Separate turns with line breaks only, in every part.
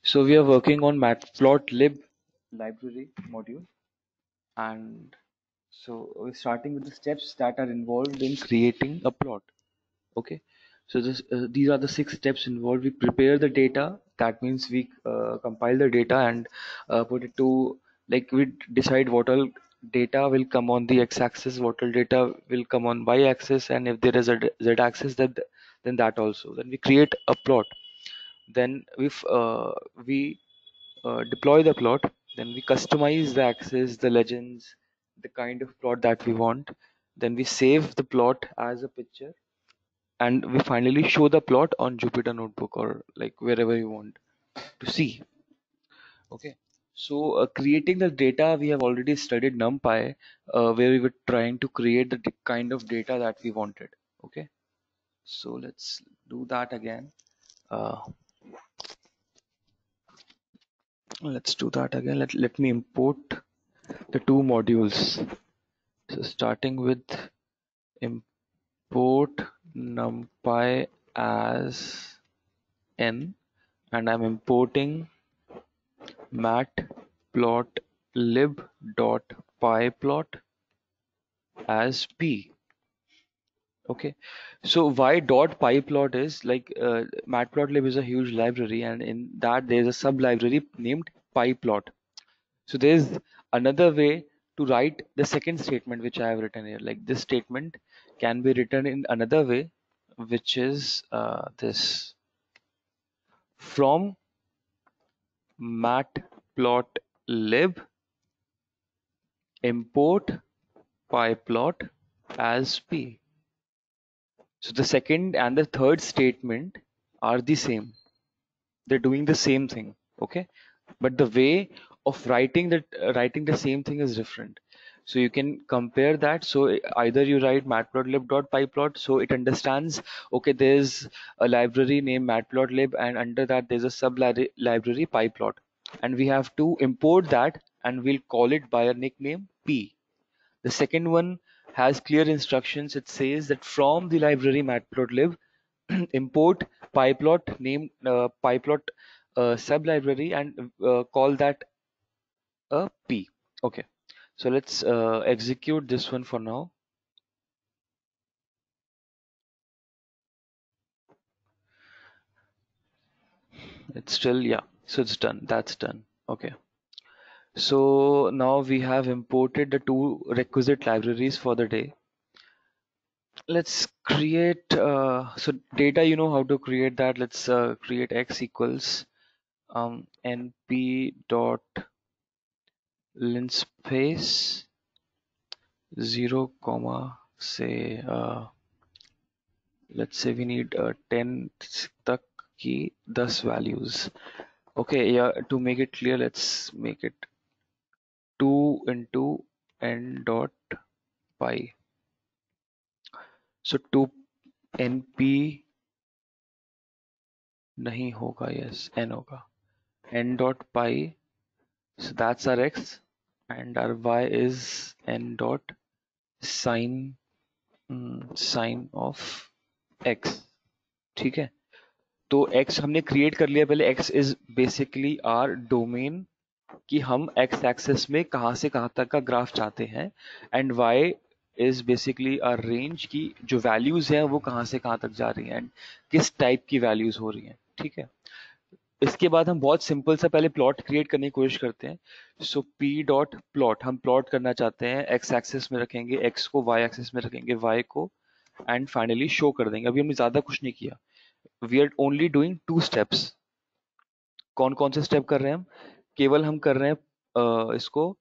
So we are working on matplotlib library module, and so we're starting with the steps that are involved in creating a plot. Okay, so these are the 6 steps involved. We prepare the data. That means we compile the data and put it to, like, we decide what all data will come on the x-axis, what all data will come on y-axis, and if there is a z-axis, then that also. Then we create a plot. Then we deploy the plot, then we customize the axis, the legends, the kind of plot that we want. Then we save the plot as a picture, and we finally show the plot on Jupyter Notebook or like wherever you want to see. Okay. So creating the data, we have already studied NumPy, where we were trying to create the kind of data that we wanted. Okay. So let's do that again. Uh, let's do that again. Let me import the 2 modules. So starting with import numpy as n, and I'm importing matplotlib.pyplot as p. Okay, so why dot pyplot is like, matplotlib is a huge library, and in that there's a sub library named pyplot. So there's another way to write the second statement which I have written here. Like, this statement can be written in another way, which is this: from matplotlib import pyplot as p. So the second and the third statement are the same. They're doing the same thing. Okay, but the way of writing the same thing is different. So you can compare that. So either you write matplotlib.pyplot, so it understands, okay, there's a library named matplotlib, and under that there's a sub library pyplot, and we have to import that, and we'll call it by a nickname p. The second one has clear instructions. It says that from the library matplotlib import pyplot name, pyplot sub library, and call that a p. Okay, so let's execute this one for now. It's still, yeah, so it's done. That's done. Okay, so now we have imported the 2 requisite libraries for the day. Let's create so data, you know how to create that. Let's create x equals np dot linspace 0 comma say, let's say we need 10 tak ki 10 values. Okay, yeah, to make it clear, let's make it 2 into n dot pi. So 2 np नहीं होगा, yes, n होगा, n dot pi. So that's our x, and our y is n dot sine sine of x. ठीक है, तो x हमने create कर लिया पहले. x is basically our domain कि हम x एक्सेस में कहाँ से कहाँ तक का ग्राफ चाहते हैं, and y is basically our range की जो वैल्यूज हैं वो कहाँ से कहाँ तक जा रही हैं एंड किस टाइप की वैल्यूज हो रही हैं. ठीक है, इसके बाद हम बहुत सिंपल सा पहले प्लॉट क्रिएट करने की कोशिश करते हैं. सो p डॉट प्लॉट, हम प्लॉट करना चाहते हैं, x एक्सेस में रखेंगे x को, y एक्सेस में रखेंगे y को, एंड फाइनली शो कर देंगे. अभी हमने ज्यादा कुछ नहीं किया. We are only doing 2 steps. कौन कौन से स्टेप कर रहे हैं हम? केवल हम कर रहे हैं इसको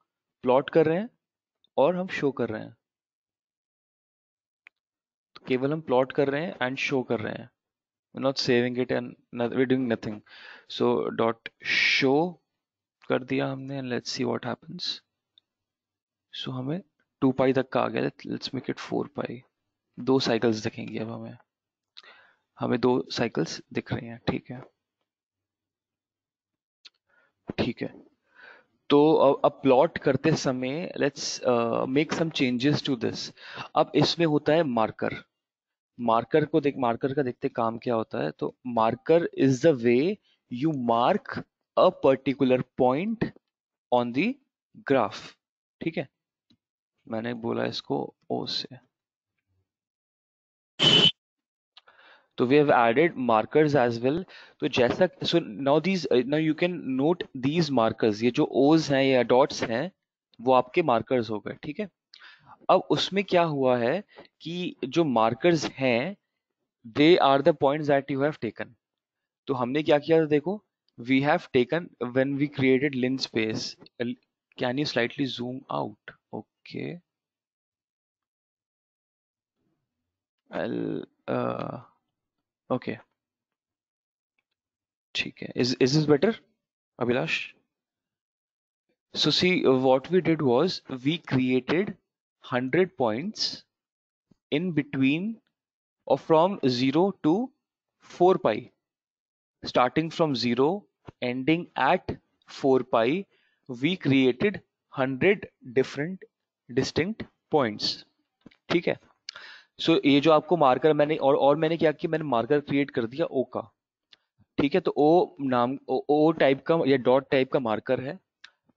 प्लॉट कर रहे हैं और हम शो कर रहे हैं. तो केवल हम प्लॉट कर रहे हैं एंड शो कर रहे हैं. we're not saving it and we're doing nothing. So dot show कर दिया हमने, and let's see what happens. So हमें 2 पाई तक का आ गया. Let's make it 4 pi. 2 cycles दिखेंगी अब हमें. हमें 2 साइकिल्स दिख रही हैं. ठीक है, ठीक है. तो अब प्लॉट करते समय let's make some changes to this. अब इसमें होता है मार्कर. मार्कर को देख, मार्कर का देखते काम क्या होता है. तो marker is the way you mark a particular point on the graph. ठीक है, मैंने बोला इसको ओ से। तो we have added markers as well. तो जैसा so now you can note these markers, ये जो ओज हैं या डॉट्स हैं वो आपके मार्कर्स हो गए। ठीक है, अब उसमें क्या हुआ है कि जो मार्कर्स हैं they are the points that you have taken. तो हमने क्या किया था देखो, we have taken when we created linspace. Can you slightly zoom out? Okay, okay, ठीक है। Is this better, Abhilash? So see, what we did was we created 100 points in between or from 0 to 4 pi. Starting from 0, ending at 4 pi, we created 100 different distinct points. ठीक है, सो ये जो आपको marker मैंने और मैंने क्या किया, मैंने मार्कर क्रिएट कर दिया ओ का। ठीक है, तो ओ टाइप का या डॉट टाइप का मार्कर है।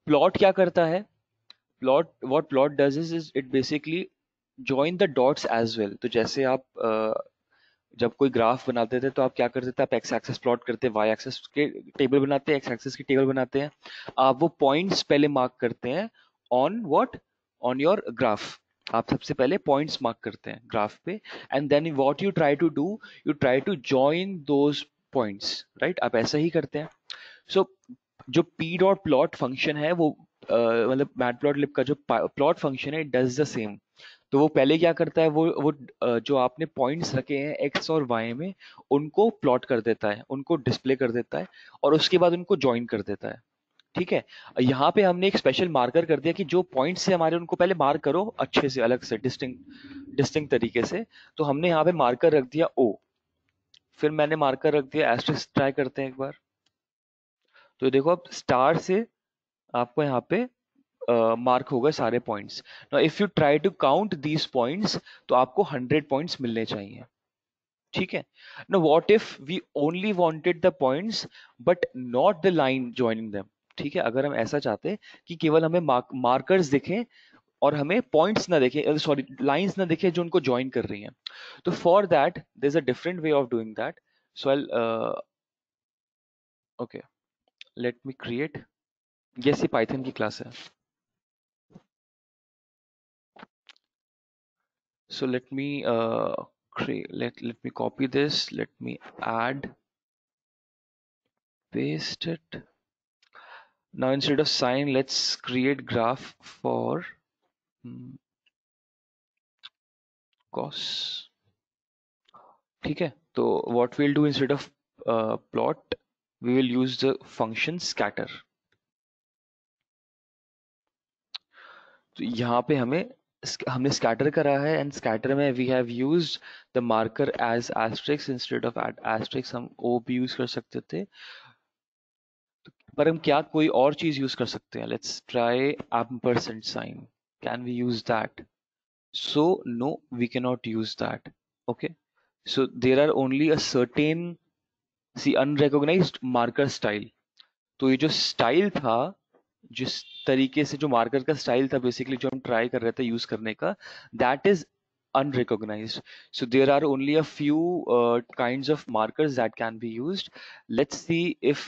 प्लॉट क्या करता है? What plot does is it basically join the dots as well। तो जैसे आप जब कोई ग्राफ बनाते थे तो आप क्या करते थे, आप एक्स एक्सेस प्लॉट करते, वाई एक्सेस के टेबल बनाते हैं, एक्स एक्सेस की टेबल बनाते हैं। आप वो पॉइंट्स पहले मार्क करते हैं on what, on your graph. आप सबसे पहले पॉइंट्स मार्क करते हैं ग्राफ पे, and then what you try to do, you try to join those points, right? आप ऐसा ही करते हैं। सो जो पी डॉट प्लॉट फंक्शन है वो मतलब मैटप्लॉटलिब का जो प्लॉट फंक्शन है, इट डज द सेम। तो वो पहले क्या करता है, वो जो आपने पॉइंट्स रखे हैं एक्स और वाई में, उनको प्लॉट कर देता है, उनको डिस्प्ले कर देता है, और उसके बाद उनको ज्वाइन कर देता है। ठीक है, यहाँ पे हमने एक स्पेशल मार्कर कर दिया कि जो पॉइंट्स से हमारे, उनको पहले मार्क करो अच्छे से, अलग से, डिस्टिंक्ट डिस्टिंक्ट तरीके से। तो हमने यहाँ पे मार्कर रख दिया ओ, फिर मैंने मार्कर रख दिया एस्टेरिस्क। ट्राई करते हैं एक बार। तो देखो अब स्टार से आपको यहाँ पे मार्क हो गए सारे points. Now if you try to count these points तो आपको 100 पॉइंट्स मिलने चाहिए। ठीक है, now what if we only wanted the points but not the line joining them? ठीक है, अगर हम ऐसा चाहते हैं कि केवल हमें मार्कर्स दिखें और हमें पॉइंट्स ना दिखे, सॉरी लाइंस ना दिखे जो उनको ज्वाइन कर रही हैं, तो for that there is a different way of doing that. So I okay, let me create, ये पाइथन की क्लास है। So let me create, let me copy this, let me add, paste it. Now instead of sign, let's create graph for cos. ठीक है, तो what we'll do instead of plot, we will use the function scatter। तो यहाँ पे हमने scatter करा है, and scatter में we have used the marker as asterisks, instead of asterisks हम ओ भी यूज कर सकते थे। पर हम क्या कोई और चीज यूज कर सकते हैं? Let's try ampersand sign. Can we use that? So no, we can not use that. Okay, so there are only a certain C unrecognised marker style. तो ये जो स्टाइल था, जिस तरीके से जो मार्कर का स्टाइल था बेसिकली जो हम ट्राई कर रहे थे यूज करने का, that is unrecognized। So there are only a few kinds of markers that can be used। Let's see if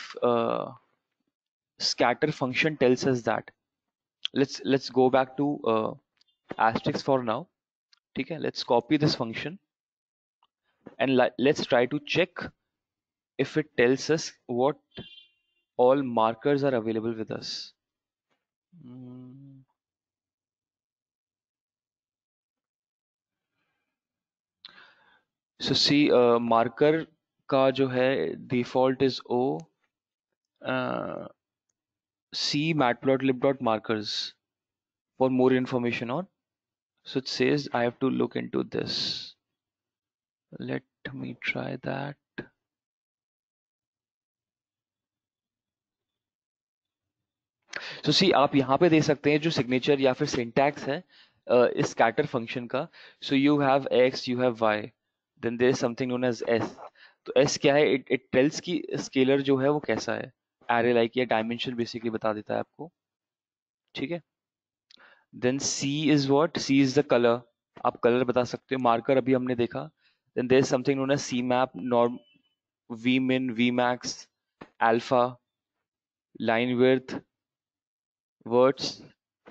scatter function tells us that। Let's go back to asterisk for now। ठीक है, let's copy this function and let's try to check if it tells us what all markers are available with us। Hmm. So see, marker का जो है default is O। see matplotlib.markers for more information on। So it says I have to look into this। Let me try that। So see, आप यहाँ पे दे सकते हैं जो signature या फिर सिंटैक्स है इस स्कैटर फंक्शन का। So you have x, you have y, then there is something known as s। तो s क्या है? It tells कि स्केलर जो है वो कैसा है। array like ये dimension basically बता देता है आपको, ठीक है। Then C is what? C is the color. आप कलर बता सकते हो, मार्कर अभी हमने देखा। Then there is something known as CMAP, norm, Vmin, Vmax, alpha, line width, words,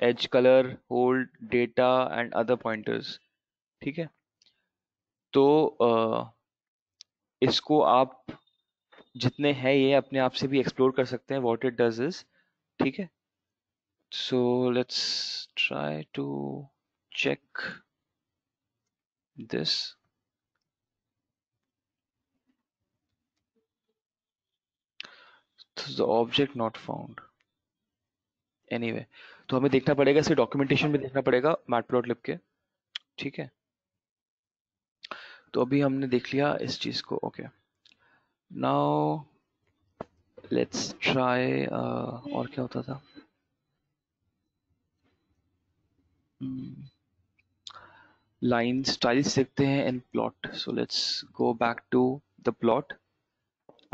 edge color, hold, data and other pointers, ठीक है। तो इसको आप जितने हैं ये अपने आप से भी एक्सप्लोर कर सकते हैं, व्हाट इट डज इज, ठीक है। So let's try to check this. The object not found, anyway तो हमें देखना पड़ेगा, इसे डॉक्यूमेंटेशन में देखना पड़ेगा मैटप्लॉटलिब के, ठीक है। तो अभी हमने देख लिया इस चीज को, ओके। नाउ लेट्स ट्राई, और क्या होता था, लाइन स्टाइल्स देखते हैं in plot. So let's go back to the plot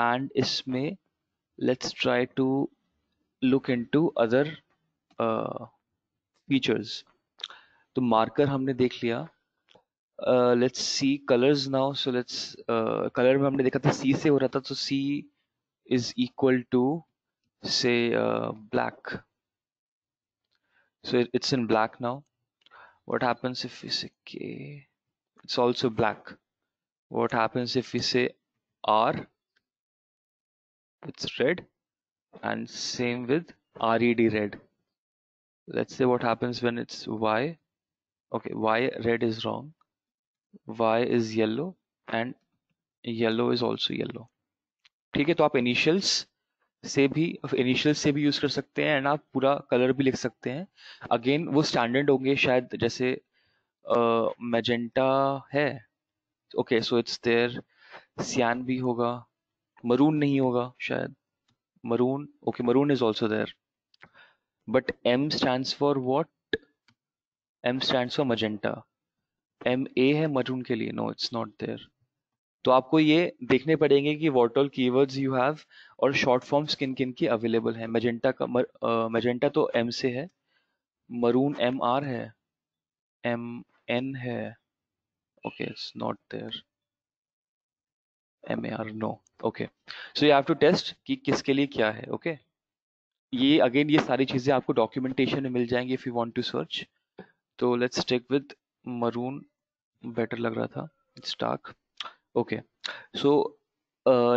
and इसमें let's try to look into other features। तो मार्कर हमने देख लिया। Let's see colours now. So let's colour में हमने देखा था सी से हो रहा था, तो सी इज इक्वल टू से black, so it's in black now. What happens if we say K? It's also black. What happens if we say R? It's red, and same with RED, red. Let's say what happens when it's Y. Okay, Y red is wrong. Y is yellow and yellow is also yellow, ठीक है। तो आप initials से भी use कर सकते हैं and आप पूरा कलर भी लिख सकते हैं। अगेन वो स्टैंडर्ड होंगे शायद, जैसे मैजेंटा है, ओके सो इट्स देयर, सियान भी होगा, मरून नहीं होगा शायद, maroon, okay maroon is also there, but M stands for what? M stands for magenta. MA है मरून के लिए, नो इट्स नॉट देयर। तो आपको ये देखने पड़ेंगे कि what all keywords you have और शॉर्ट फॉर्म्स किन किन की अवेलेबल है। मैजेंटा का मैजेंटा तो M से है, मरून MR है, MN है, okay it's not there, MAR no, okay. So you have to test कि किसके लिए क्या है, ओके। ये अगेन ये सारी चीजें आपको डॉक्यूमेंटेशन में मिल जाएंगी if you want to search. तो let's stick with maroon, better लग रहा था, it's dark, okay. So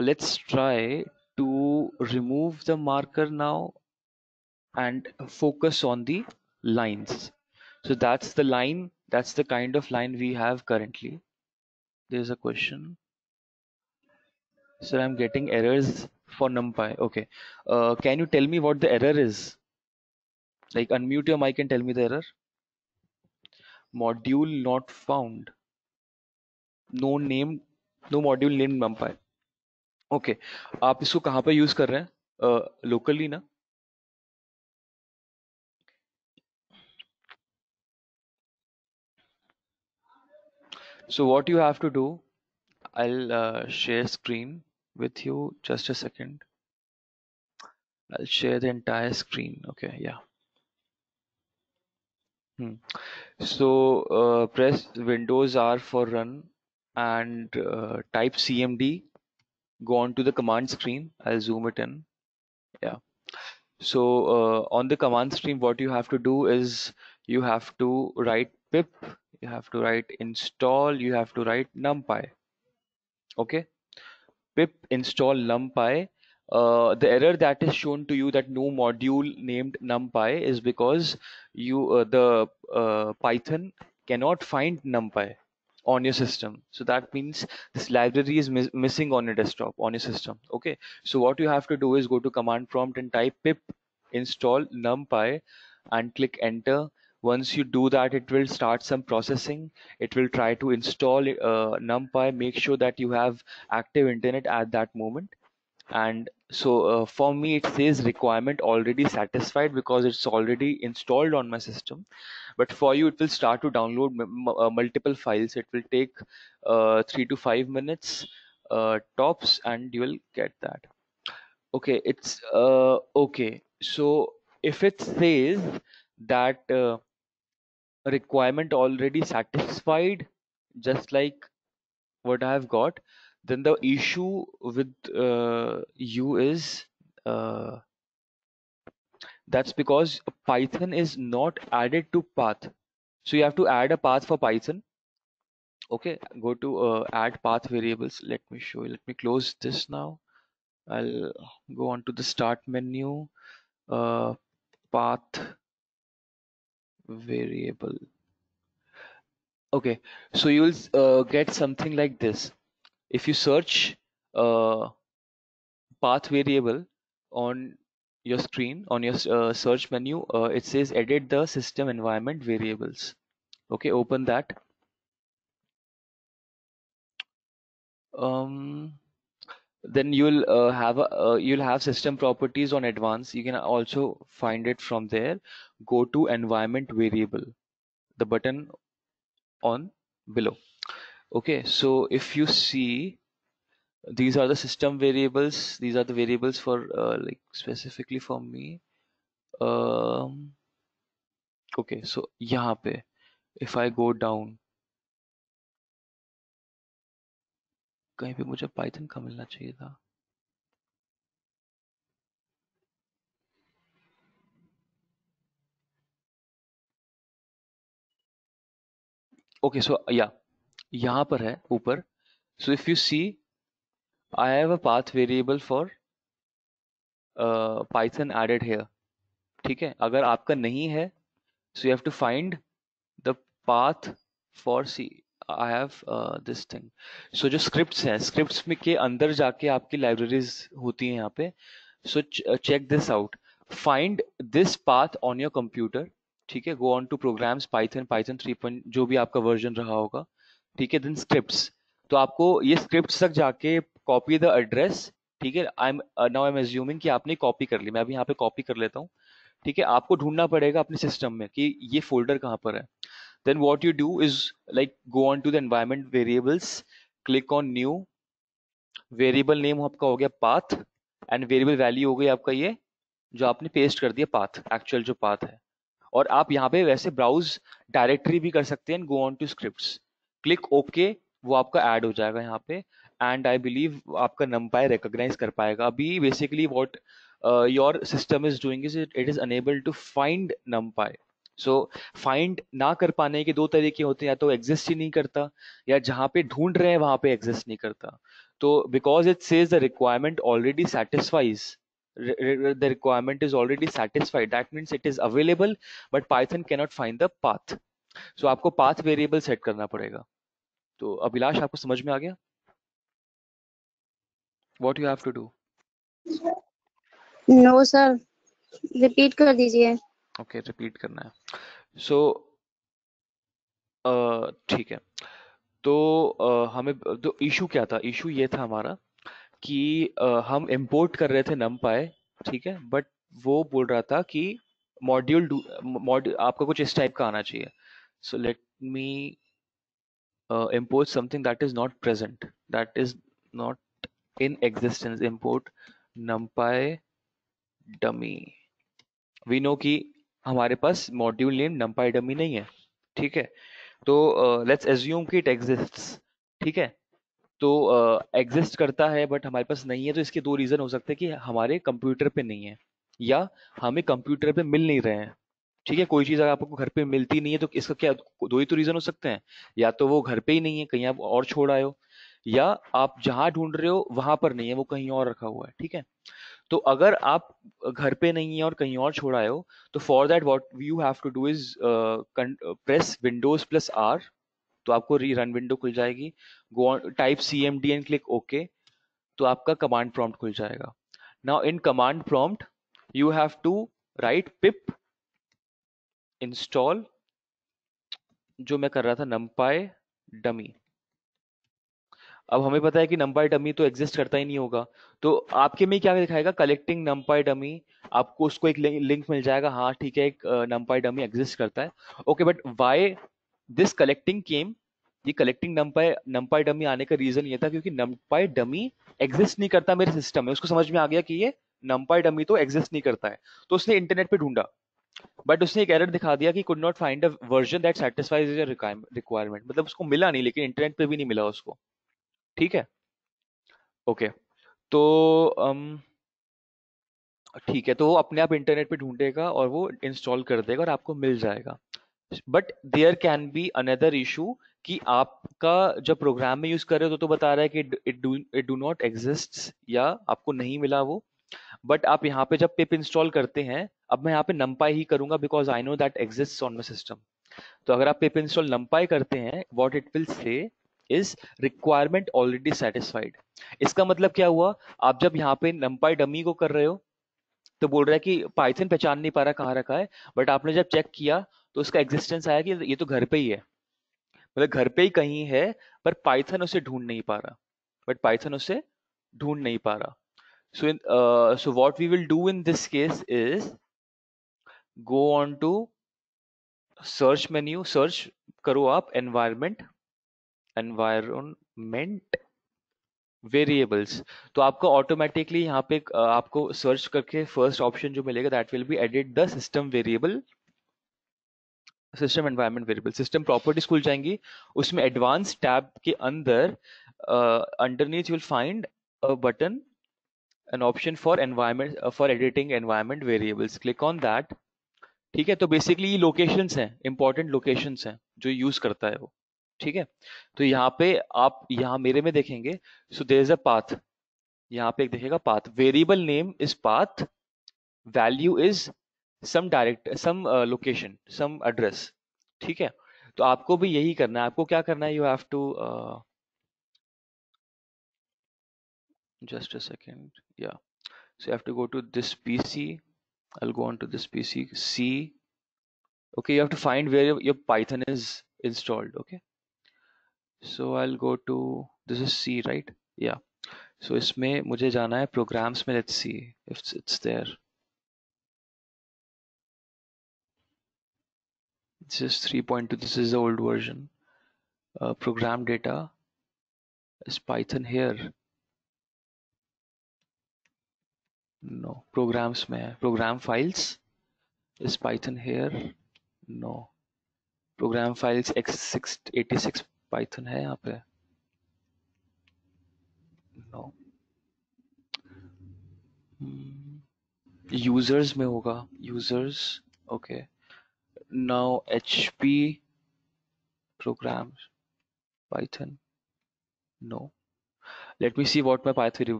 let's try to remove the marker now and focus on the lines. So that's the line, that's the kind of line we have currently. There's a question. So I'm getting errors for NumPy, okay. Can you tell me what the error is? Like unmute your mic and tell me the error. Module not found. No name, no module named NumPy. Okay. आप इसको कहाँ पे use कर रहे हैं? Locally ना? So what you have to do, I'll share screen with you, just a second. I'll share the entire screen, okay, yeah. So press Windows R for run and type CMD, go on to the command screen, I'll zoom it in, yeah. So on the command screen, what you have to do is you have to write pip, you have to write install, you have to write numpy, okay. Pip install numpy. The error that is shown to you that no module named numpy is because the Python cannot find numpy on your system. So that means this library is missing on your desktop, on your system. Okay. So what you have to do is go to command prompt and type pip install numpy and click enter. Once you do that, it will start some processing. It will try to install numpy. Make sure that you have active internet at that moment. And so for me it says requirement already satisfied because it's already installed on my system. But for you it will start to download multiple files. It will take 3 to 5 minutes tops and you will get that. Okay, it's okay. So if it says that requirement already satisfied, just like what I have got, then the issue with you is uh, that's because Python is not added to path. So you have to add a path for Python. Okay, go to add path variables. Let me show you. Let me close this now. I'll go on to the start menu. Uh, path variable. Okay, so you'll get something like this. If you search uh, path variable on your screen, on your search menu, it says edit the system environment variables. Okay, open that. Um, then you'll have system properties on advanced. You can also find it from there. Go to environment variable, the button on below. Okay, so if you see, these are the system variables. These are the variables for like specifically for me. Okay, so यहाँ पे if I go down, कहीं पे मुझे Python का मिलना चाहिए था. Okay, so yeah, यहाँ पर है ऊपर. So if you see, I have a path variable for Python added here. ठीक है, अगर आपका नहीं है, so you have to find the path for C. I have this thing. So जो scripts हैं, scripts में के अंदर जाके आपकी libraries होती हैं यहाँ पे. So check this out. Find this path on your computer. ठीक है, go on to programs, Python 3. जो भी आपका वर्जन रहा होगा. ठीक है, then scripts. तो आपको ये scripts तक जाके copy the address. ठीक है, now I'm assuming कि आपने कॉपी कर ली. मैं अभी यहाँ पे कॉपी कर लेता हूँ. ठीक है, आपको ढूंढना पड़ेगा अपने सिस्टम में कि ये फोल्डर कहाँ पर है. Then what you do is like go on to the environment variables, click on new, variable name आपका हो गया पाथ, एंड वेरिएबल वैल्यू हो गई आपका ये जो आपने पेस्ट कर दिया पाथ, एक्चुअल जो पाथ है. और आप यहाँ पे वैसे ब्राउज डायरेक्टरी भी कर सकते हैं. Go on to scripts, click okay, वो आपका ऐड हो जाएगा यहाँ पे. एंड आई बिलीव आपका नमपाई रिकॉग्नाइज कर पाएगा. अभी basically what your system is doing is it is unable to find NumPy. So find ना कर पाने के दो तरीके होते हैं, या तो एग्जिस्ट ही नहीं करता, या जहाँ पे ढूंढ रहे हैं वहां पे एग्जिस्ट नहीं करता. तो because it says the requirement already satisfies, the requirement is already satisfied, that means it is available, but Python cannot find the path. So आपको path variable set करना पड़ेगा. तो अभिलाष, आपको समझ में आ गया what you have to do?
No sir, repeat कर दीजिए.
Okay, repeat करना है. So ठीक है. तो हमें तो इशू क्या था? इशू ये था हमारा कि हम इंपोर्ट कर रहे थे numpy. ठीक है, बट वो बोल रहा था कि मॉड्यूल आपका कुछ इस टाइप का आना चाहिए. So let me import something that is not present, that is not in existence. Import numpy dummy. we know कि हमारे पास मॉड्यूल नेम numpy dummy नहीं है. ठीक है, तो लेट्स एज्यूम कि इट एग्जिस्ट्स. ठीक है, तो एग्जिस्ट करता है बट हमारे पास नहीं है. तो इसके दो रीजन हो सकते हैं कि हमारे कंप्यूटर पे नहीं है, या हमें कंप्यूटर पे मिल नहीं रहे हैं. ठीक है, कोई चीज अगर आपको घर पे मिलती नहीं है तो इसका क्या, दो ही तो रीजन हो सकते हैं. या तो वो घर पे ही नहीं है, कहीं आप और छोड़ आए हो, या आप जहां ढूंढ रहे हो वहां पर नहीं है, वो कहीं और रखा हुआ है. ठीक है, तो अगर आप घर पे नहीं है और कहीं और छोड़ आए हो, तो for that what you have to do is press Windows plus R. तो आपको री रन विंडो खुल जाएगी. Go on, type cmd and click okay. तो आपका कमांड प्रॉम्प्ट खुल जाएगा. Now in command prompt you have to write pip install, जो मैं कर रहा था, numpy dummy. अब हमें पता है कि numpy dummy तो एग्जिस्ट करता ही नहीं होगा. तो आपके में क्या दिखाएगा? Collecting numpy dummy. आपको उसको एक लिंक मिल जाएगा. हाँ ठीक है, एक numpy dummy एग्जिस्ट करता है. Okay, but why this collecting came? ये कलेक्टिंग नमपाई डमी आने का रीजन ये था क्योंकि नमपाई डमी एग्जिस्ट नहीं करता मेरे सिस्टम में। उसको समझ में आ गया कि ये नमपाई डमी तो एग्जिस्ट नहीं करता है, तो उसने इंटरनेट पे ढूंढा, बट उसने एक एरर दिखा दिया कि could not find a version that satisfies your requirement, मतलब उसको मिला नहीं, लेकिन इंटरनेट पे भी नहीं मिला उसको। ठीक है, ओके। तो ठीक है, तो वो अपने आप इंटरनेट पे ढूंढेगा और वो इंस्टॉल कर देगा और आपको मिल जाएगा। But there can be another issue कि आपका जब प्रोग्राम में यूज कर रहे हो तो बता रहा है कि इट डू नॉट एग्जिस्ट, या आपको नहीं मिला वो। बट आप यहाँ पे जब पिप इंस्टॉल करते हैं, अब मैं यहाँ पे numpy ही करूंगा because I know that exist on my system. तो अगर आप पिप इंस्टॉल numpy करते हैं, what it will say is requirement already satisfied. इसका मतलब क्या हुआ, आप जब यहाँ पे numpy डमी को कर रहे हो तो बोल रहा है कि पाइथन पहचान नहीं पा रहा कहाँ रखा है, बट आपने जब चेक किया तो उसका एग्जिस्टेंस आया कि ये तो घर पे ही है, मतलब घर पे ही कहीं है, पर पाइथन उसे ढूंढ नहीं पा रहा, बट पाइथन उसे ढूंढ नहीं पा रहा। So what we will do in this case is go on to search menu, search करो आप environment वेरिएबल्स। तो आपको ऑटोमेटिकली यहाँ पे आपको सर्च करके फर्स्ट ऑप्शन जो मिलेगा that will B edit the system variable, system environment variable. System properties खुल जाएंगी, उसमें एडवांस टैब के अंदर underneath you will find a button, an option for environment for editing environment variables, click on that। ठीक है, तो basically ये locations हैं, इंपॉर्टेंट लोकेशंस हैं जो यूज करता है वो। ठीक है, तो यहाँ पे आप यहाँ मेरे में देखेंगे, so there is a path, यहाँ पे एक देखेगा path, variable name is path, value is some direct some location some address. ठीक है, तो आपको भी यही करना है। आपको क्या करना है, you have to just a second, yeah, so you have to go to this PC, I'll go on to this PC, C, okay, you have to find where your Python is installed, okay, so I'll go to, this is C, right, yeah, so इसमें मुझे जाना है programs में, let's see if it's there, this is 3.2, this is the old version, program data, is Python here, no, programs में है, program files, is Python here, no, program files x686 Python है यहाँ पे, no, यूजर्स में होगा, users, okay, now hp programs python, no, let me see what my python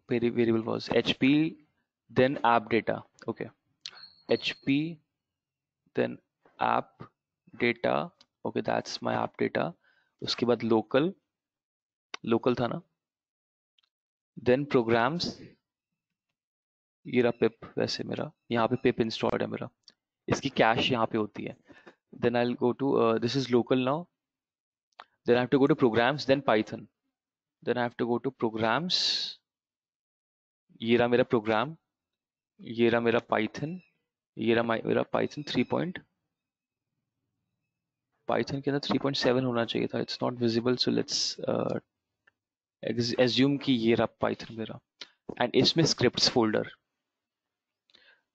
variable was, hp then app data, okay, hp then app data, okay, that's my app data, उसके बाद local था ना, then programs, ये रहा पिप, वैसे मेरा यहाँ पे पिप इंस्टॉल्ड है मेरा, इसकी कैश यहाँ पे होती है, then I'll go to this is local now, then I have to go to programs, then Python, then I have to go to programs, ये रहा मेरा प्रोग्राम, ये रहा मेरा Python, ये रहा मेरा Python 3 पॉइंट, Python के अंदर 3.7 होना चाहिए था, it's not visible, so let's assume कि ये रहा Python मेरा, and इसमें scripts folder,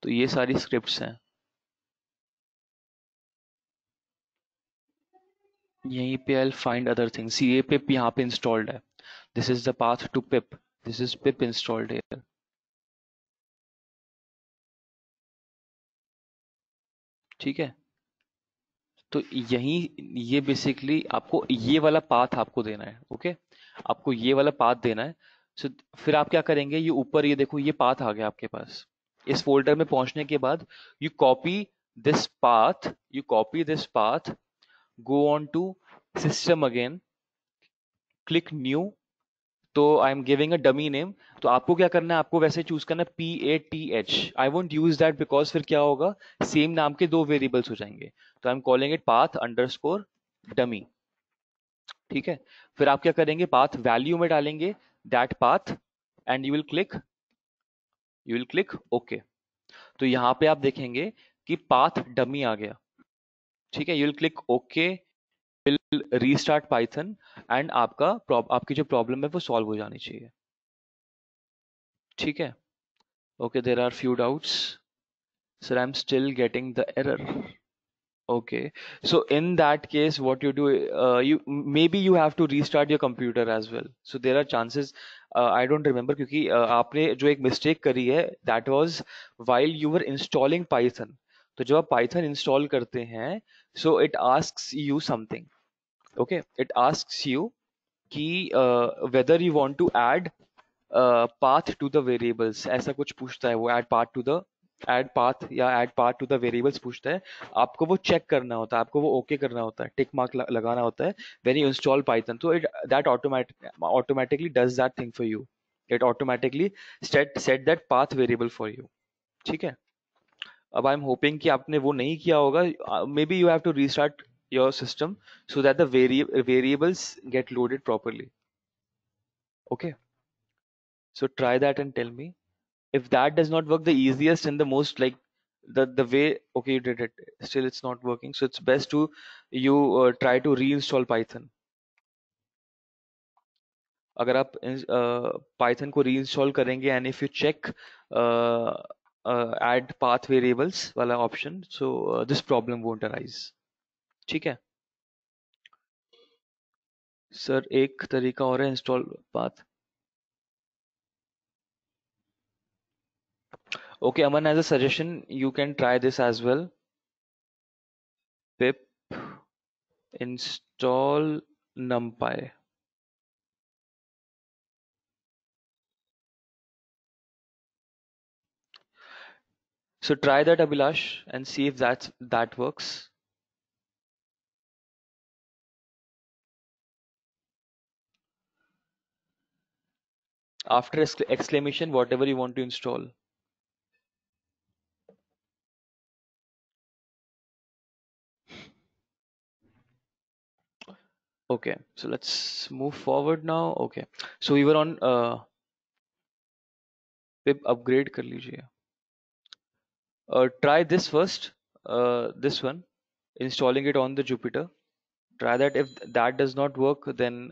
तो ये सारी scripts हैं, यहीं पे I'll find other things, ये pip यहाँ पे installed है, this is the path to pip, this is pip installed here, ठीक है, तो यही ये बेसिकली आपको ये वाला पाथ आपको देना है, ओके, आपको ये वाला पाथ देना है। सो फिर आप क्या करेंगे, ये ऊपर ये देखो ये पाथ आ गया आपके पास, इस फोल्डर में पहुंचने के बाद you copy this path, go on to system again, click new, तो I am giving a dummy name, तो आपको क्या करना है, आपको वैसे चूज करना है PATH, I won't use that because फिर क्या होगा, सेम नाम के दो वेरिएबल्स हो जाएंगे, तो I am calling it path underscore dummy. ठीक है, फिर आप क्या करेंगे, पाथ वैल्यू में डालेंगे that path, and you will click okay, तो यहाँ पे आप देखेंगे कि पाथ डमी आ गया। ठीक है, you will click okay, will restart Python and आपकी जो प्रॉब्लम है वो सॉल्व हो जानी चाहिए. ठीक है. Okay, there are few doubts. Sir, I'm still getting the error. Okay, so in that case what you do, you maybe you have to restart your computer as well. So there are chances, I don't remember क्योंकि आपने जो एक mistake करी है that was while you were installing Python. तो जब आप Python install करते हैं, so it asks you something. Okay, it asks you कि whether you want to add path to the variables, ऐसा कुछ पूछता है वो. add path या add path to the variables पूछता है. आपको वो चेक करना होता है, आपको वो ओके करना होता है, टिक मार्क लगाना होता है when you install Python. So that automatically does that thing for you. It automatically set that path variable for you. ठीक है. अब I'm hoping कि आपने वो नहीं किया होगा. Maybe you have to restart your system so that the variables get loaded properly. Okay, so try that and tell me. If that does not work, the easiest and the most like the way, okay, you did it, still it's not working, so it's best to you try to reinstall Python. अगर आप Python को reinstall करेंगे and if you check add path variables वाला option, so this problem won't arise. ठीक है. Sir एक तरीका और है install path. Okay, Aman has a suggestion, you can try this as well. Pip install numpy. So try that, Abhilash, and see if that works. After exclamation, whatever you want to install. Okay, so let's move forward now. Okay, so we were on pip upgrade कर लीजिए. Try this first, this one, installing it on the Jupyter. Try that. If that does not work, then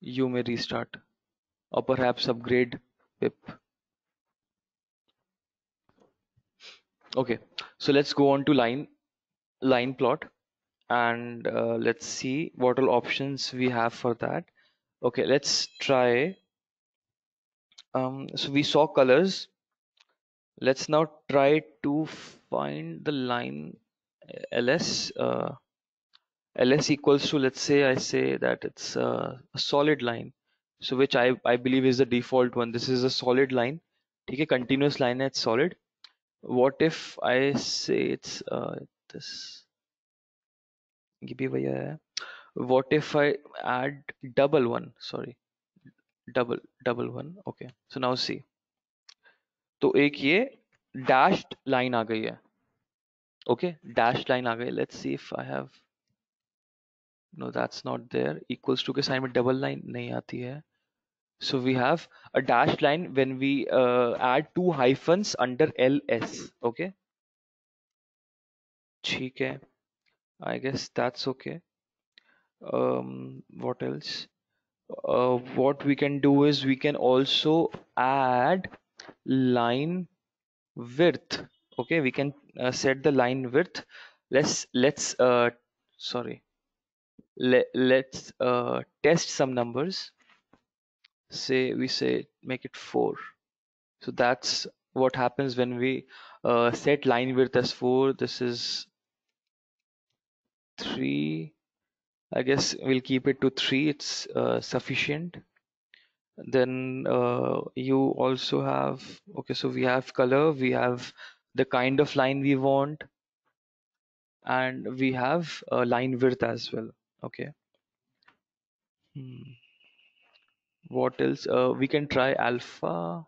you may restart or perhaps upgrade pip. Okay, so let's go on to line plot and let's see what all options we have for that. Okay, let's try. So we saw colors. Let's now try to find the line ls. Ls equals to, let's say I say that it's a solid line, so which I believe is the default one. This is a solid line. ठीक है, continuous line है, it's solid. What if I say it's this? ये भी वही है. What if I add double one? Sorry, double one. Okay, so now see. तो एक ये dashed line आ गई है. Okay, dashed line आ गई. Let's see if I have. No, that's not there. Equals to के साइन में double line नहीं आती है. So we have a dashed line when we add two hyphens under ls. Okay, ठीक है. I guess that's okay. What else? What we can do is we can also add line width. Okay, we can set the line width. Let's sorry, let's test some numbers. Say we say make it 4. So that's what happens when we set line width as 4. This is 3. I guess we'll keep it to 3. It's sufficient. Then you also have, okay, so we have color, we have the kind of line we want, and we have line width as well. Okay. What else? We can try alpha.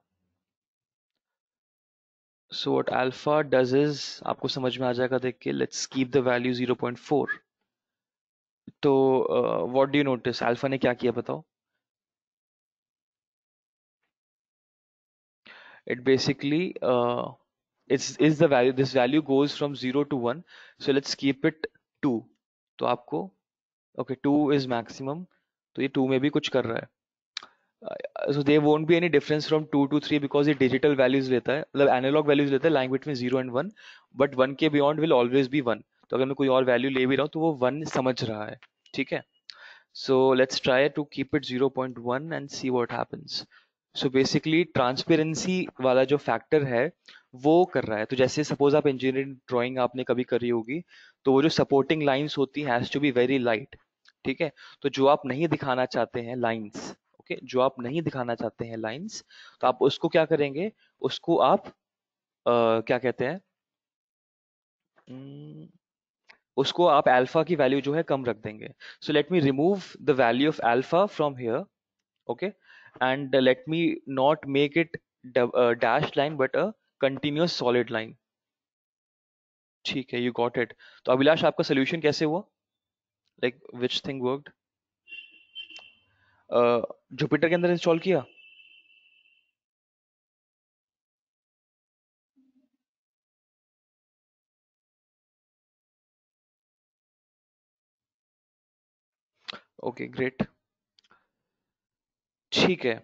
So what alpha does is, आपको समझ में आ जाएगा देख के. Let's keep the value 0.4. तो what do you notice? Alpha ने क्या किया बताओ? It basically is the value, this value goes from 0 to 1, so let's keep it 2. तो आपको okay 2 is maximum, तो ये 2 में भी कुछ कर रहा है. So there won't be any difference from 2 to 3 because ये digital values लेता है, मतलब analog values लेता है lying between 0 and 1, but 1 के beyond will always be 1. तो अगर मैं कोई और value ले भी रहा हूँ तो वो 1 समझ रहा है. ठीक है. So let's try to keep it 0.1 and see what happens. So basically transparency वाला जो factor है वो कर रहा है. तो जैसे suppose आप engineering drawing आपने कभी करी होगी, तो वो जो supporting lines होती हैं has to be very light. ठीक है. तो जो आप नहीं दिखाना चाहते हैं lines, ओके, जो आप नहीं दिखाना चाहते हैं lines, तो आप उसको क्या करेंगे, उसको आप क्या कहते हैं, Hmm, उसको आप अल्फा की वैल्यू जो है कम रख देंगे. So let me remove the value of alpha from here, okay, and let me not make it dash line but a continuous solid line. ठीक है, यू गॉट इट. तो अभिलाष आपका सोल्यूशन कैसे हुआ, like which thing worked, Jupiter के अंदर install किया? Okay great. ठीक है.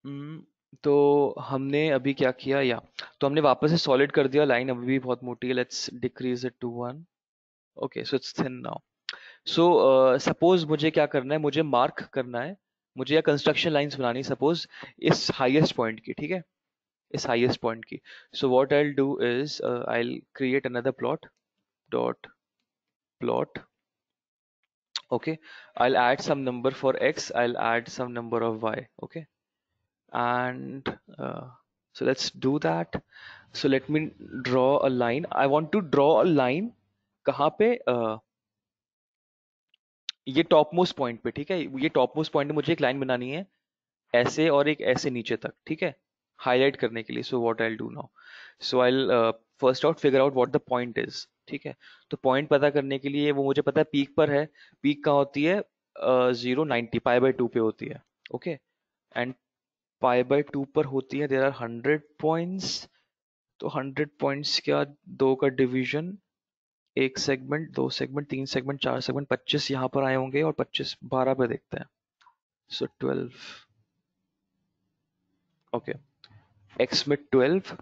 हम्म, तो हमने अभी क्या किया, या तो हमने वापस से सॉलिड कर दिया, लाइन अभी भी बहुत मोटी है, let's decrease it to 1. Okay so it's thin now. So suppose मुझे क्या करना है, मुझे मार्क करना है, मुझे या कंस्ट्रक्शन लाइंस बनानी सपोज इस हाईएस्ट पॉइंट की. ठीक है, इस हाईएस्ट पॉइंट की. सो what I will do is I will create another plot dot plot. Okay, I'll add some number for x, I'll add some number of y. Okay, and so let's do that. So let me draw a line. I want to draw a line कहाँ पे, ये top most point पे. ठीक है, ये top most point पे मुझे एक लाइन बनानी है ऐसे और एक ऐसे नीचे तक. ठीक है, हाईलाइट करने के लिए. सो what I will do now, so I will first out figure out what the point is. ठीक है, तो पॉइंट पता करने के लिए वो मुझे पता है पीक पर है. पीक कहाँ होती है, 0 90 पाई/2 पे होती है. ओके, एंड पाई/2 पर होती है, देयर आर 100 पॉइंट्स. तो 100 पॉइंट्स क्या, दो का डिवीजन, एक सेगमेंट, दो सेगमेंट, तीन सेगमेंट, चार सेगमेंट, 25 यहाँ पर आए होंगे, और 25 12 पे देखते हैं. सो 12. ओके, एक्स में 12.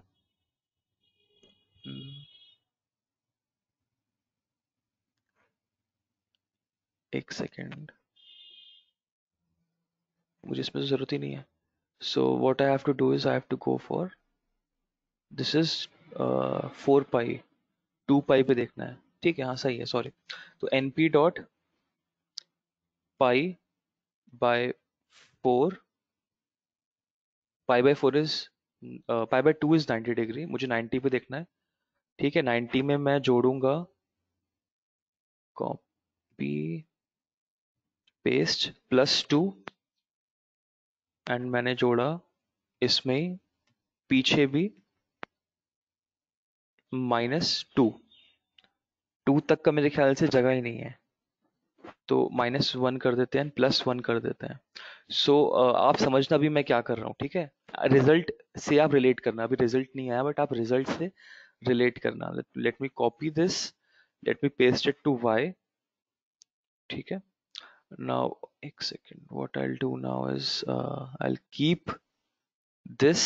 एक सेकेंड, मुझे इसमें तो जरूरत ही नहीं है. So what I have to do is I have to go for, this is 4 pi, 2 pi पे देखना है. ठीक है, हाँ सही है, सॉरी. तो N P dot pi by 4, पाई/4 इज, पाई/2 इज 90 डिग्री, मुझे 90 पे देखना है. ठीक है, 90 में मैं जोड़ूंगा कॉपी पेस्ट +2, एंड मैंने जोड़ा इसमें पीछे भी -2. 2 तक का मेरे ख्याल से जगह ही नहीं है, तो -1 कर देते हैं, +1 कर देते हैं. सो आप समझना भी मैं क्या कर रहा हूँ. ठीक है, रिजल्ट से आप रिलेट करना. अभी रिजल्ट नहीं आया बट आप रिजल्ट से रिलेट करना. Let me copy this, let me paste it to y. ठीक है, now एक second, what I'll do now is I'll keep this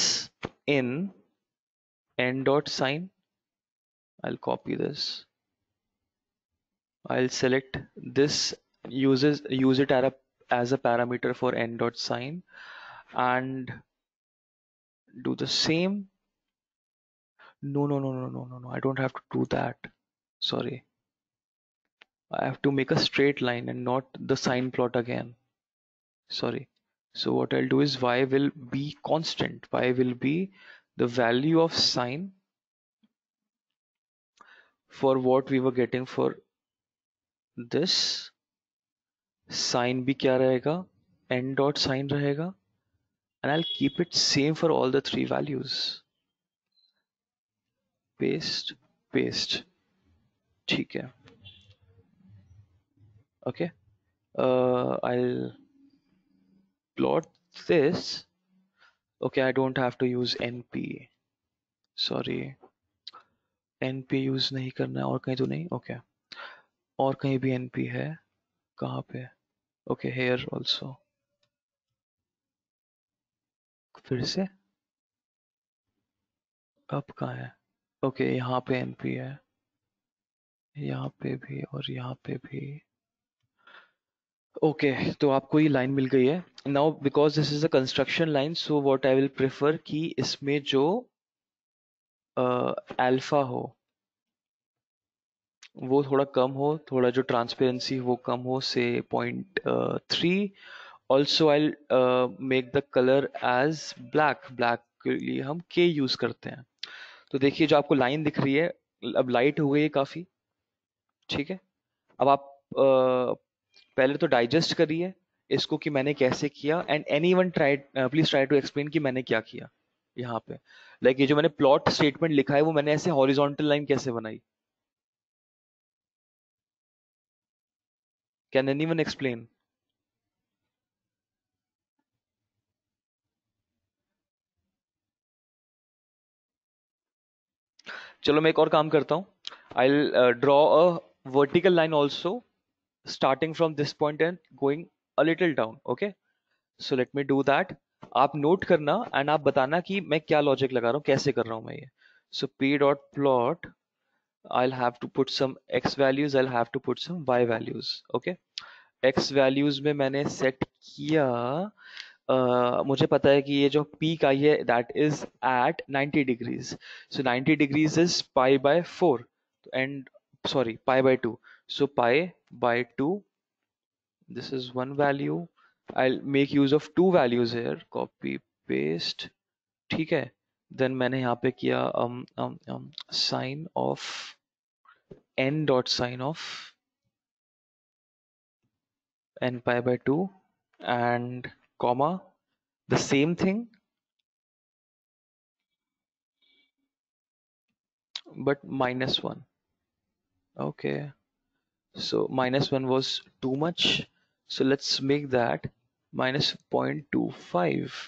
in n dot sign. I'll copy this, I'll select this, use it as a parameter for n dot sign, and do the same. No, I don't have to do that, sorry. I have to make a straight line and not the sign plot again, sorry. So what I'll do is y will be constant, y will be the value of sine for what we were getting for this. Sine भी क्या रहेगा, n dot sine रहेगा, and I'll keep it same for all the three values. Paste, paste. ठीक है, okay. I'll plot this. Okay, I don't have to use np, sorry. NP use नहीं करना है, और कहीं तो नहीं, ओके। और कहीं भी NP है, कहाँ पे? Okay, here also. फिर से अब कहाँ है? ओके, यहाँ पे NP है, यहाँ पे भी और यहाँ पे भी। ओके, तो आपको ये लाइन मिल गई है। Now because this is a construction line, so what I will prefer कि इसमें जो अल्फा हो वो थोड़ा कम हो, थोड़ा जो ट्रांसपेरेंसी वो कम हो, से 0.3। Also I make the colour as black. Black के लिए हम के यूज करते हैं। तो देखिए जो आपको लाइन दिख रही है, अब लाइट हो गई है काफी, ठीक है। अब आप पहले तो डाइजेस्ट करिए इसको कि मैंने कैसे किया, and any one try, please try to explain कि मैंने क्या किया यहाँ पे। लाइक ये जो मैंने प्लॉट स्टेटमेंट लिखा है वो मैंने ऐसे हॉरिजॉन्टल लाइन कैसे बनाई? Can any one explain? चलो मैं एक और काम करता हूँ। I draw a vertical line also, starting from this point and going a little down. Okay, so let me do that. आप नोट करना एंड आप बताना कि मैं क्या लॉजिक लगा रहा हूँ, कैसे कर रहा हूँ मैं ये। So P dot plot, I'll have to put some x values, I'll have to put some y values. Okay, x values में मैंने set किया, मुझे पता है कि ये जो peak आई है that is at 90 degrees. So 90 degrees is pi by 4 and sorry pi by 2. So pi by 2, this is one value. I'll make use of two values here, copy paste, ठीक है। Then मैंने यहाँ पे किया sign of n dot sign of n pi by 2 and comma the same thing but minus 1. Okay, so minus 1 was too much, so let's make that minus 0.25.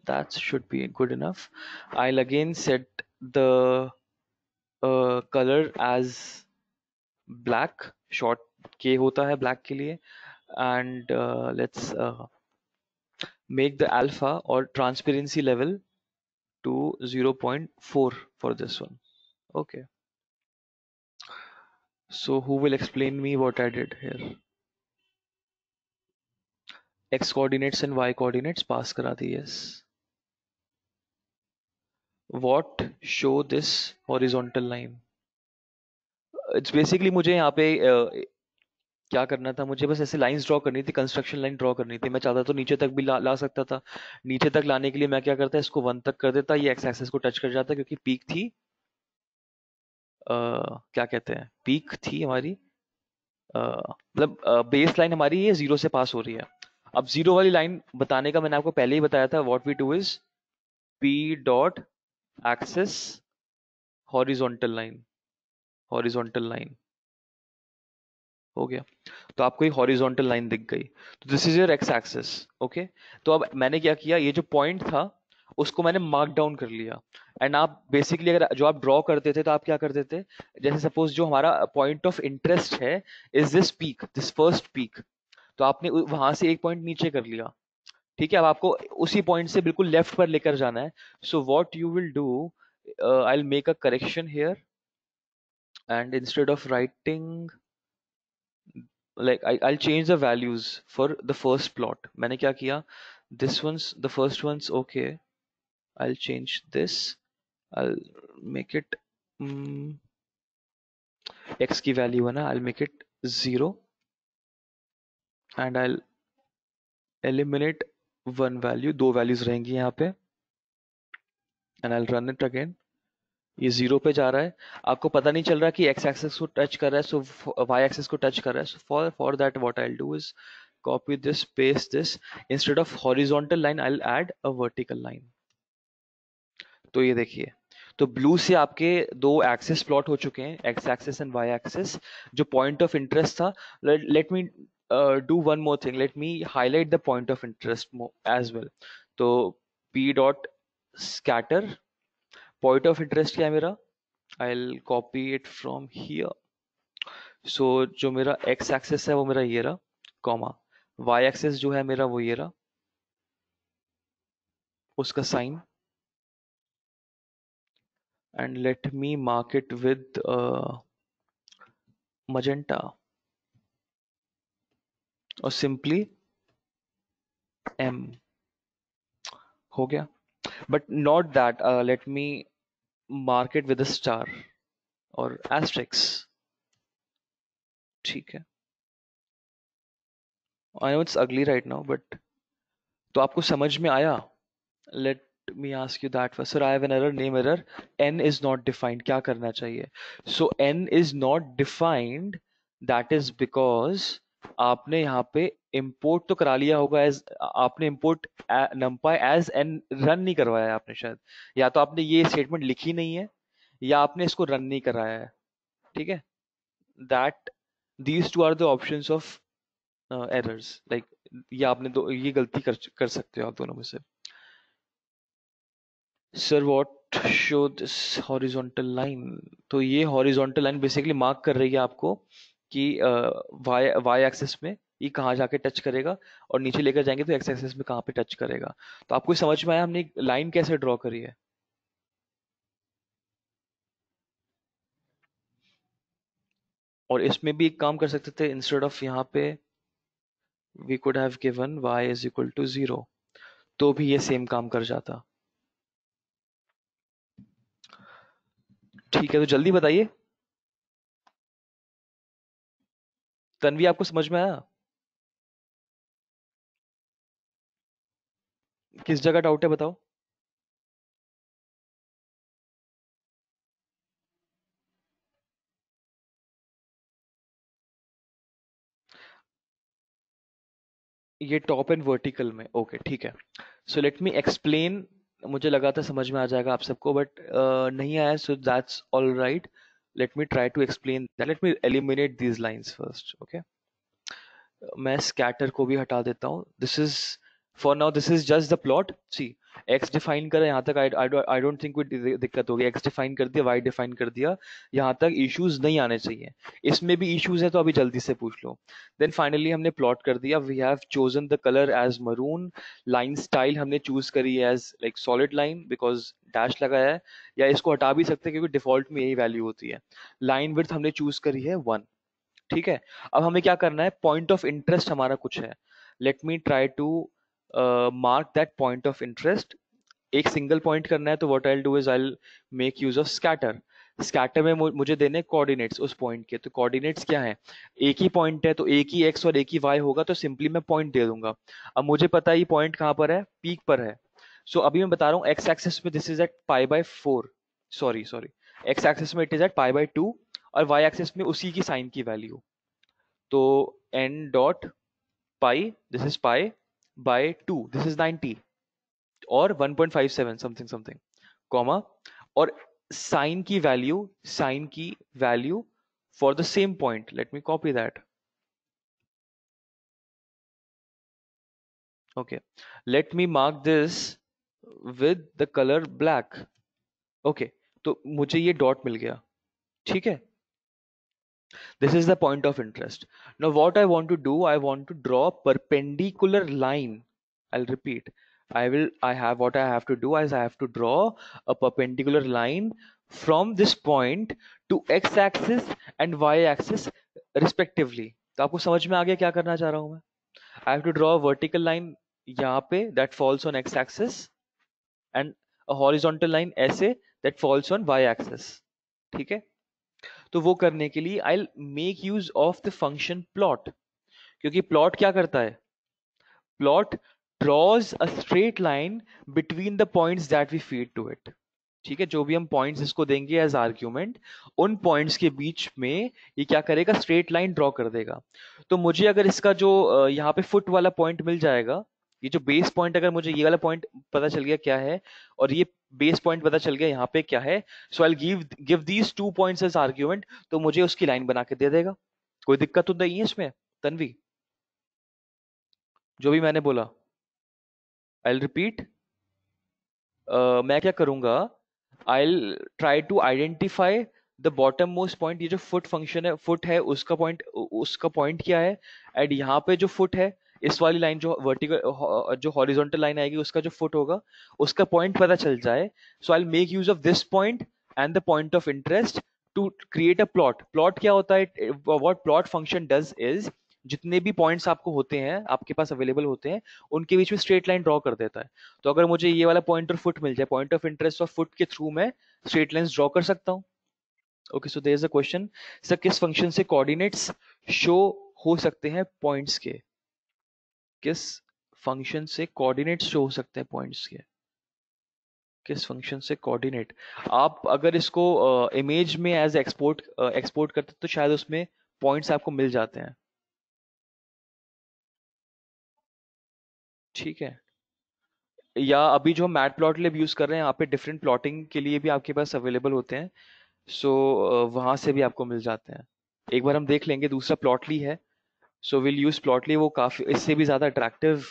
That should be good enough. I'll again set the color as black, short k होता है black के लिए, and let's make the alpha or transparency level to 0.4 for this one. Okay, so who will explain me what I did here? X coordinates and Y coordinates pass करा दी, yes. What show this horizontal line? It's basically मुझे यहाँ पे क्या करना था, मुझे बस ऐसे लाइंस ड्रॉ करनी थी, कंस्ट्रक्शन लाइन ड्रॉ करनी थी। मैं चाहता तो नीचे तक भी ला सकता था। नीचे तक लाने के लिए मैं क्या करता, इसको 1 तक कर देता, ये एक्स एक्सिस को टच कर जाता, क्योंकि पीक थी, क्या कहते हैं, पीक थी हमारी, मतलब बेस लाइन हमारी ये 0 से पास हो रही है। अब 0 वाली लाइन बताने का मैंने आपको पहले ही बताया था, what we do is P dot axis horizontal line, horizontal line हो गया। तो आपको एक हॉरिजॉन्टल लाइन दिख गई, तो this is your x axis. Okay, तो अब मैंने क्या किया, ये जो पॉइंट था उसको मैंने मार्क डाउन कर लिया। एंड आप बेसिकली अगर जो आप ड्रॉ करते थे तो आप क्या करते थे, जैसे सपोज जो हमारा पॉइंट ऑफ इंटरेस्ट है is this peak, this first peak, तो आपने वहां से एक पॉइंट नीचे कर लिया, ठीक है। अब आपको उसी पॉइंट से बिल्कुल लेफ्ट पर लेकर जाना है। So what you will do, I will make a correction here, and instead of writing, like I'll change the values for the first plot. मैंने क्या किया, this one's the first one's okay, I'll change this, I'll make it x की value है ना, I'll make it 0 and I'll eliminate one value, दो values रहेंगी यहाँ पे, and I'll run it again. ये 0 पे जा रहा है, आपको पता नहीं चल रहा कि x axis को टच कर रहा है, so y axis को टच कर रहा है, so for that what I'll do is copy this, paste this, instead of horizontal line I'll add a vertical line. तो ये देखिए, तो ब्लू से आपके दो एक्सिस प्लॉट हो चुके हैं, X axis and Y axis. जो पॉइंट ऑफ इंटरेस्ट था, let me do one more thing, let me highlight the point of interest as well. तो P dot scatter, point of interest क्या है मेरा, I'll copy it from here. So जो मेरा x axis है वो मेरा ये रहा, कॉमा y एक्सिस जो है मेरा वो ये रहा, उसका sign, and let me mark it with magenta और simply m. हो गया. But not that, let me mark it with a star और asterisk. ठीक है. I know it's ugly right now, but तो आपको समझ में आया? Let me ask you that first. Sir, I have an error, name error. N is not defined. क्या करना चाहिए? So N is not defined. That is because आपने यहाँ पे import तो करा लिया होगा as आपने import numpy as n run नहीं करवाया है आपने शायद, या तो आपने ये statement लिखी नहीं है या आपने इसको run नहीं कराया है. ठीक है? That these two are the options of errors. Like ये आपने दो ये गलती कर सकते हो आप दोनों में से. Sir what show this horizontal line. तो ये हॉरिजॉन्टल लाइन बेसिकली मार्क कर रही है आपको कि वाई वाई एक्सिस में ये कहाँ जाके टच करेगा और नीचे लेकर जाएंगे तो एक्स एक्सिस में कहाँ पे टच करेगा. तो आपको समझ में आया हमने लाइन कैसे ड्रॉ करी है. और इसमें भी एक काम कर सकते थे, इंस्टेड ऑफ यहाँ पे we could have given y is equal to 0, तो भी ये सेम काम कर जाता. ठीक है, तो जल्दी बताइए. तन्वी आपको समझ में आया? किस जगह डाउट है बताओ. ये टॉप एंड वर्टिकल में. ओके ठीक है. So let me explain. मुझे लगा था समझ में आ जाएगा आप सबको, बट नहीं आया. So that's all right. Let me try to explain that. Let me eliminate these lines first. Okay, मैं स्कैटर को भी हटा देता हूँ. This is for now this is just the plot. See x define करा यहाँ तक, आई डोंट थिंक कोई दिक्कत होगी. एक्स डिफाइन कर दिया, वाई डिफाइन कर दिया, यहाँ तक इश्यूज नहीं आने चाहिए. इसमें भी इश्यूज है तो अभी जल्दी से पूछ लो. देन फाइनली हमने प्लॉट कर दिया. We have chosen the colour as maroon. Line style हमने चूज करी है as like solid line because dash लगाया है, या इसको हटा भी सकते हैं क्योंकि डिफॉल्ट में यही वैल्यू होती है. लाइन विड्थ हमने चूज करी है 1. ठीक है. अब हमें क्या करना है, पॉइंट ऑफ इंटरेस्ट हमारा कुछ है. Let me try to mark that point of interest. एक सिंगल पॉइंट करना है तो what I do is I make use of scatter. Scatter में मुझे देने कोऑर्डिनेट्स उस पॉइंट के. तो कोऑर्डिनेट्स क्या है, एक ही पॉइंट है तो एक ही एक्स और एक ही वाई होगा, तो सिंपली मैं पॉइंट दे दूंगा. अब मुझे पता है ये पॉइंट कहाँ पर है, पीक पर है. सो अभी मैं बता रहा हूँ एक्स एक्सिस में this is at pi by 4. Sorry, X axis में it is at pi by 2 और वाई एक्सिस में उसी की साइन की वैल्यू. तो n dot pi, this is pi by 2, this is 90 और 1.57 समथिंग समथिंग, कॉमा, और साइन की value for the same point. Late me copy that. Okay, let me mark this with the colour black. Okay, तो मुझे ये dot मिल गया. ठीक है. This is the point of interest. Now what I want to do, I want to draw perpendicular line. I'll repeat. What I have to do is I have to draw a perpendicular line from this point to x axis and y axis respectively. तो आपको समझ में आ गया क्या करना चाह रहा हूं मैं. I have to draw a vertical line यहाँ पे that falls on x axis and a horizontal line ऐसे that falls on y axis. ठीक है. तो वो करने के लिए I make use of the function plot. क्योंकि प्लॉट क्या करता है, plot draws a straight line between the points that we feed to it. ठीक है, जो भी हम पॉइंट्स इसको देंगे एज आर्ग्यूमेंट, उन पॉइंट्स के बीच में ये क्या करेगा, स्ट्रेट लाइन ड्रॉ कर देगा. तो मुझे अगर इसका जो यहाँ पे फुट वाला पॉइंट मिल जाएगा, ये जो बेस पॉइंट, अगर मुझे ये वाला पॉइंट पता चल गया क्या है और ये बेस पॉइंट पता चल गया यहाँ पे क्या है, so I give these 2 points as argument, तो मुझे उसकी लाइन बना के दे देगा. कोई दिक्कत तो नहीं है इसमें तन्वी, जो भी मैंने बोला. I repeat. मैं क्या करूंगा, I'll try to identify the bottom most point. ये जो फुट फंक्शन है, फुट है, उसका पॉइंट क्या है. एंड यहाँ पे जो फुट है, इस वाली लाइन जो वर्टिकल जो हॉरिजॉन्टल लाइन आएगी, उसका जो फुट होगा, उसका पॉइंट पता चल जाए. So I make use of this point and the point of interest to create a plot. Plot क्या होता है, what plot function does is, जितने भी पॉइंट्स आपको होते हैं, आपके पास अवेलेबल होते हैं, उनके बीच में स्ट्रेट लाइन ड्रॉ कर देता है. तो अगर मुझे ये वाला पॉइंट और फुट मिल जाए, पॉइंट ऑफ इंटरेस्ट और फुट के थ्रू मैं स्ट्रेट लाइंस ड्रॉ कर सकता हूँ. Okay, so there is a question, sir किस फंक्शन से कोऑर्डिनेट्स शो हो सकते हैं पॉइंट्स के. किस फंक्शन से कोऑर्डिनेट्स शो हो सकते हैं पॉइंट्स के. किस फंक्शन से कोऑर्डिनेट. आप अगर इसको इमेज में एज एक्सपोर्ट करते तो शायद उसमें पॉइंट्स आपको मिल जाते हैं. ठीक है. या अभी जो मैट प्लॉट लिब यूज कर रहे हैं, यहाँ पे डिफरेंट प्लॉटिंग के लिए भी आपके पास अवेलेबल होते हैं. सो वहां से भी आपको मिल जाते हैं. एक बार हम देख लेंगे. दूसरा प्लॉटली है. So will use Plotly. वो काफी इससे भी ज्यादा अट्रैक्टिव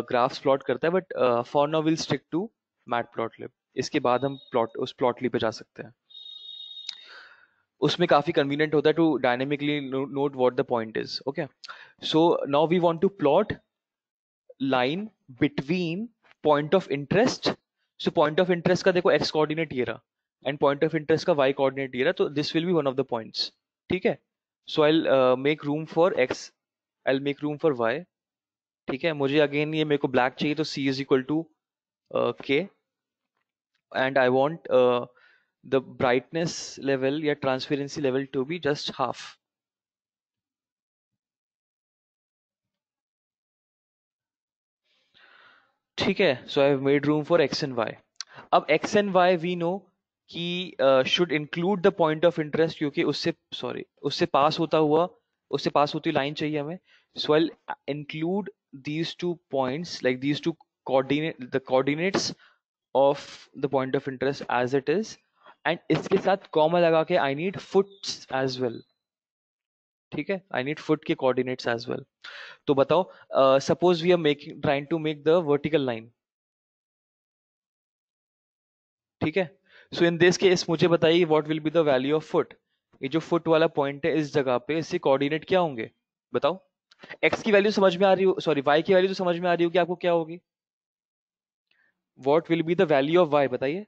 ग्राफ्स प्लॉट करता है. But for now will stick to matplotlib. इसके बाद हम उस प्लॉटली पे जा सकते हैं. उसमें काफी कन्वीनियंट होता है to dynamically note what the point is. Okay, so now we want to plot line between point of interest. So point of interest का देखो एक्स कोऑर्डिनेट ये रहा, एंड पॉइंट ऑफ इंटरेस्ट का वाई कोऑर्डिनेट ये रहा. तो this will be one of the points. ठीक है. So I make room for X, I make room for Y. ठीक है. मुझे अगेन ये मेरे को ब्लैक चाहिए, तो c is equal to k, and I want the brightness level या transparency level to be just half. ठीक है. So I have made room for x and y. अब x and y we know कि should include the point of interest, क्योंकि उससे pass होती line चाहिए हमें. So I include these two points, like these two the coordinates of the point of interest as it is, and इसके साथ comma लगा के I need foots as well. ठीक है. I need foot के coordinates as well. तो बताओ, suppose we are trying to make the vertical line. ठीक है. सो इन दिस केस मुझे बताइए what will be the value of foot. ये जो फुट वाला पॉइंट है, इस जगह पे इससे कोऑर्डिनेट क्या होंगे बताओ. एक्स की वैल्यू समझ में आ रही हो, सॉरी वाई की वैल्यू तो समझ में आ रही हो कि आपको क्या होगी. What will be the value of y बताइए.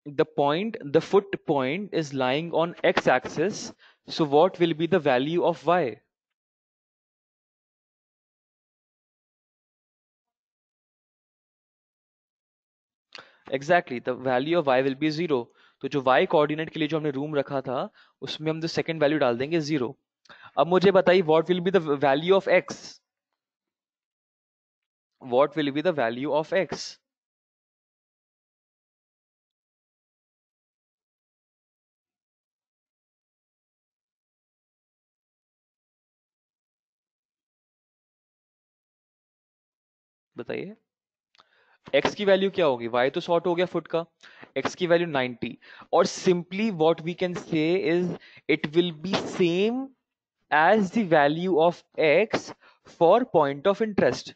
The foot point is lying on x axis, so what will be the value of y. Exactly, the value of y will be 0. तो जो y कोऑर्डिनेट के लिए जो हमने room रखा था, उसमें हम जो सेकंड वैल्यू डाल देंगे 0. अब मुझे बताइए what will be the value of x. What will be the value of x. बताइए. x की वैल्यू क्या होगी. y तो शॉर्ट हो गया फुट का. x की वैल्यू 90. और simply what we can say is it will be same as the value of x for point of interest.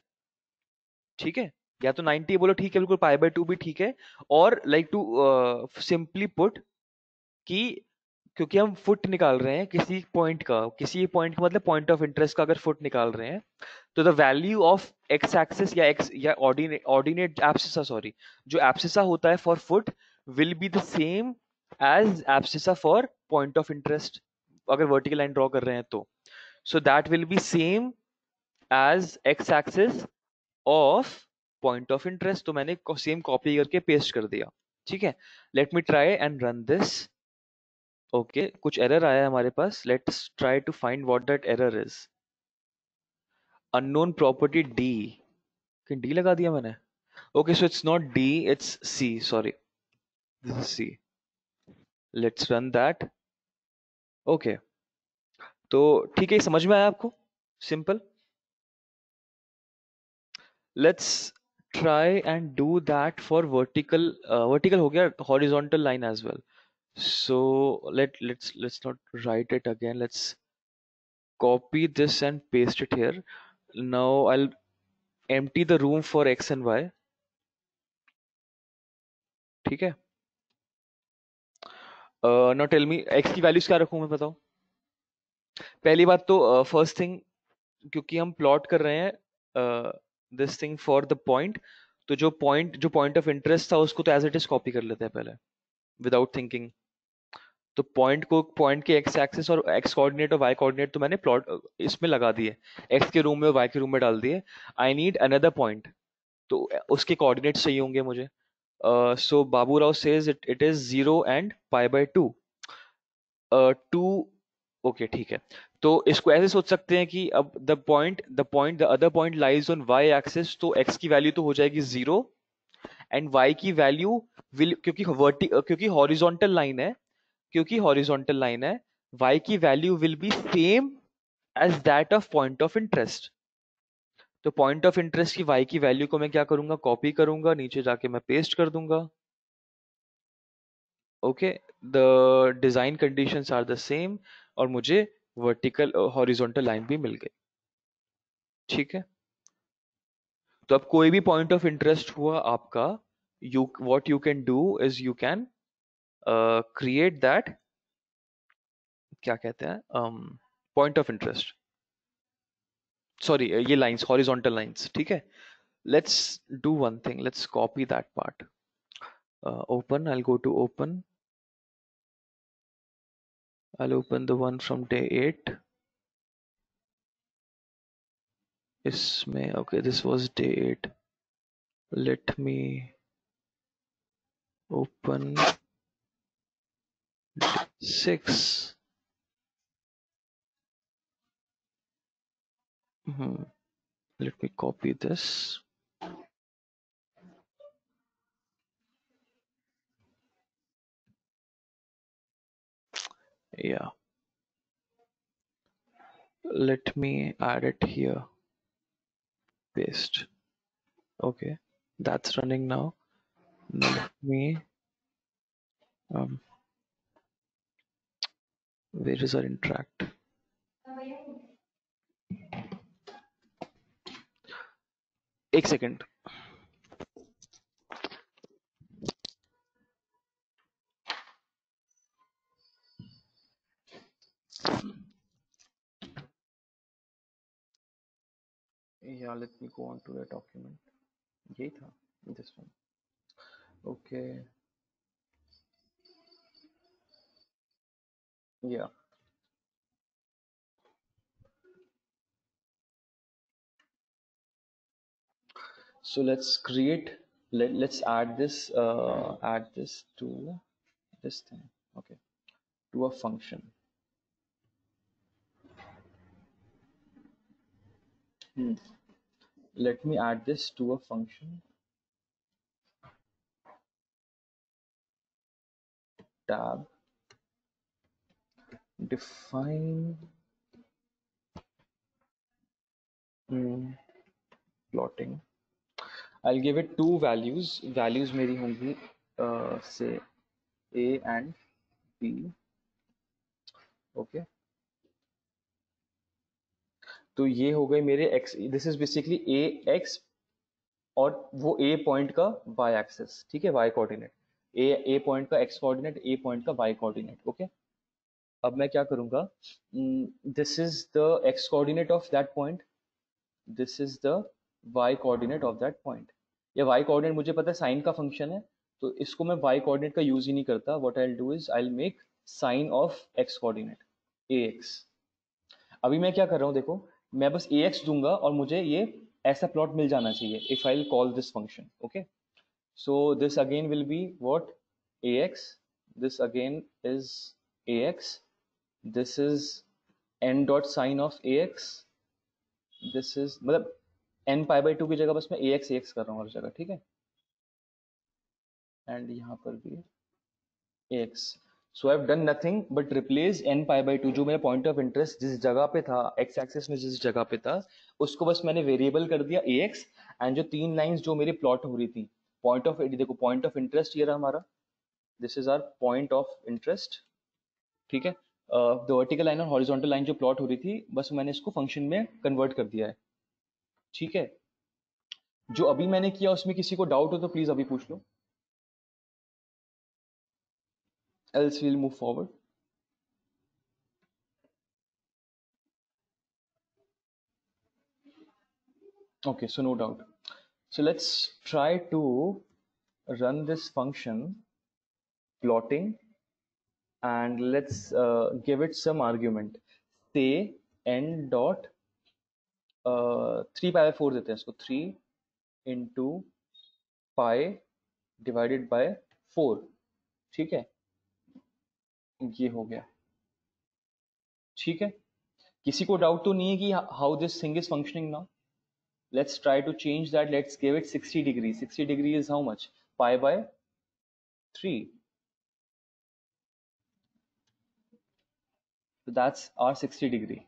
ठीक है. या तो 90 बोलो, ठीक है, बिल्कुल पाई बाय 2 भी ठीक है. और लाइक टू सिंपली पुट कि क्योंकि हम फुट निकाल रहे हैं किसी पॉइंट का मतलब पॉइंट ऑफ इंटरेस्ट का अगर फुट निकाल रहे हैं, तो the value of x axis या एक्स या ऑर्डिनेट एब्सिसा, सॉरी, जो एब्सिसा होता है for foot will be the same as abscissa for point of interest अगर वर्टिकल लाइन ड्रॉ कर रहे हैं तो. So that will be same as x axis of point of interest. तो मैंने सेम कॉपी करके पेस्ट कर दिया. ठीक है. Let me try and run this. Okay, कुछ एरर आया है हमारे पास. Let's try to find what that error is. Unknown property D. D लगा दिया मैंने. Okay, so it's not D, it's C, sorry, this is C. Let's run that. Okay, तो ठीक है, समझ में आया आपको. Simple. Let's try and do that for vertical हो गया, horizontal line as well. So let's not write it again. Let's copy this and paste it here. Now I'll empty the room for x and y. ठीक है। Now tell me x की values क्या रखूं मैं, बताओ। पहली बात तो फर्स्ट थिंग, क्योंकि हम प्लॉट कर रहे हैं this thing for the point, तो जो पॉइंट ऑफ इंटरेस्ट था उसको तो एज इट इज कॉपी कर लेते हैं पहले विदाउट थिंकिंग। तो पॉइंट के एक्स एक्सिस और एक्स कोऑर्डिनेट और वाई कोऑर्डिनेट तो मैंने प्लॉट इसमें लगा दिए, एक्स के रूम में और वाई के रूम में डाल दिए। आई नीड अनदर पॉइंट, तो उसके कोऑर्डिनेट्स चाहिए होंगे मुझे। So Babu Rao says it is 0 and pi by 2। 2, okay ठीक है। तो इसको ऐसे सोच सकते हैं कि अब the other point lies on y axis, तो एक्स की वैल्यू तो हो जाएगी 0 एंड वाई की वैल्यू विल, क्योंकि हॉरिजॉन्टल लाइन है, y की value will be same as that of point of interest. तो पॉइंट ऑफ इंटरेस्ट की y की वैल्यू को मैं क्या करूंगा, कॉपी करूंगा, नीचे जाके मैं पेस्ट कर दूंगा। Okay, the design conditions are the same और मुझे वर्टिकल हॉरिजॉन्टल लाइन भी मिल गई। ठीक है, तो अब कोई भी पॉइंट ऑफ इंटरेस्ट हुआ आपका, you what you can do is you can create that, क्या कहते हैं, पॉइंट ऑफ इंटरेस्ट, सॉरी ये लाइंस, हॉरिजॉन्टल लाइंस। ठीक है, let's do one thing, let's copy that part. Open, I'll go to open, I'll open the one from day 8 isme, okay, this was day 8. Let me open day 6. Let me copy this. Yeah, let me add it here, paste. Okay, that's running now. Let me where is our interact? एक second. Yeah, let me go on to the document. यही था, this one. Okay, yeah. So let's create, let's add this to this thing, okay, to a function. Let me add this to a function, tab, define plotting. I'll give it two values मेरी होंगी say a and b, okay. तो ये हो गए मेरे x, this is basically a x और वो a point का y एक्सिस, ठीक है, y कोऑर्डिनेट, a पॉइंट का x कोऑर्डिनेट, a पॉइंट का y कोऑर्डिनेट, ओके। अब मैं क्या करूंगा, this is the x coordinate of that point, this is the y coordinate of that point. ये y कोऑर्डिनेट मुझे पता है साइन का फंक्शन है, तो इसको मैं y कोऑर्डिनेट का यूज ही नहीं करता। What I will do is I will make sine of x coordinate ax। अभी मैं क्या कर रहा हूँ देखो, मैं बस ax दूंगा और मुझे ये ऐसा प्लॉट मिल जाना चाहिए if I will call this function, okay. So this again will be what, ax, this again is ax, this is n dot sign of ax, this is मतलब n पाई बाई 2 की जगह बस मैं ax कर रहा हूँ हर जगह, ठीक है, एंड यहाँ पर भी ax। So I have done nothing but replace n pi by 2, जो मेरा पॉइंट ऑफ इंटरेस्ट जिस जगह पे था, x एक्सिस में जिस जगह पे था, उसको बस मैंने वेरिएबल कर दिया ax, एंड जो तीन लाइंस जो मेरी प्लॉट हो रही थी, पॉइंट ऑफ, देखो पॉइंट ऑफ इंटरेस्ट ये रहा हमारा, this is our point of interest, ठीक है। द वर्टिकल लाइन और हॉरिजॉन्टल लाइन जो प्लॉट हो रही थी, बस मैंने इसको फंक्शन में कन्वर्ट कर दिया है, ठीक है। जो अभी मैंने किया उसमें किसी को डाउट हो तो प्लीज अभी पूछ लो। else we'll move forward. Okay, so no doubt. So let's try to run this function plotting, and let's give it some argument. Say n dot 3 pi by 4 देते हैं इसको, 3 into pi divided by 4. ठीक है, ये हो गया. ठीक है, किसी को डाउट तो नहीं है कि how this thing is functioning now? Let's try to change that. Let's give it 60 degrees. 60 degree is how much? Pi by 3. So that's our 60 degree.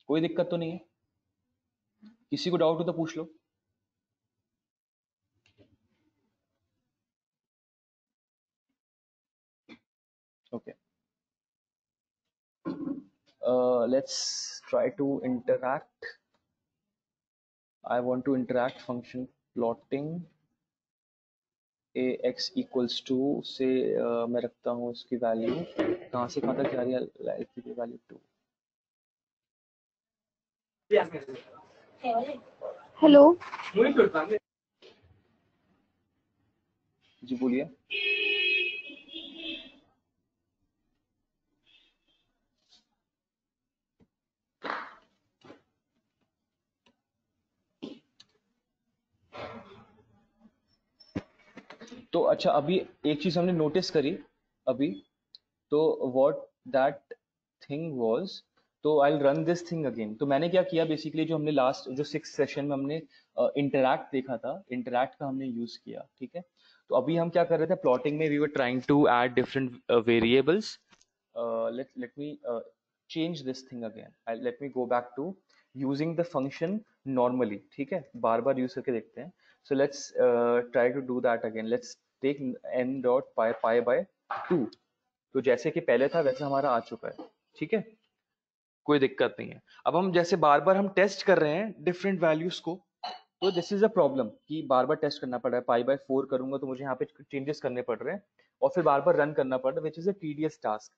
कोई दिक्कत तो नहीं है? किसी को डाउट हो तो पूछ लो. Okay. Let's try to interact. I want to interact function plotting ax equals to, से मैं रखता हूँ इसकी वैल्यू कहाँ से कहाँ तक जा रही है, की वैल्यू 2.
हेलो,
जी बोलिए. तो अच्छा, अभी एक चीज हमने नोटिस करी अभी, तो व्हाट दैट थिंग वाज, तो I will run this thing again. तो मैंने क्या किया बेसिकली, जो हमने लास्ट जो 6 सेशन में हमने इंटरैक्ट देखा था, इंटरैक्ट का हमने यूज किया. ठीक है, तो अभी हम क्या कर रहे थे प्लॉटिंग में, we were trying to add different variables. let me change this thing again. Let me go back to using the function normally. ठीक है, बार बार यूज करके देखते हैं. So let's try to do that again. Let's take n dot pi by 2. तो जैसे कि पहले था वैसे हमारा आ चुका है. ठीक है, कोई दिक्कत नहीं है. अब हम जैसे बार बार हम टेस्ट कर रहे हैं डिफरेंट वैल्यूज को, तो दिस इज अ प्रॉब्लम कि बार बार टेस्ट करना पड़ रहा है. पाई बाय 4 करूंगा तो मुझे यहाँ पे चेंजेस करने पड़ रहे हैं और फिर बार बार रन करना पड़ रहा है, which is a tedious task.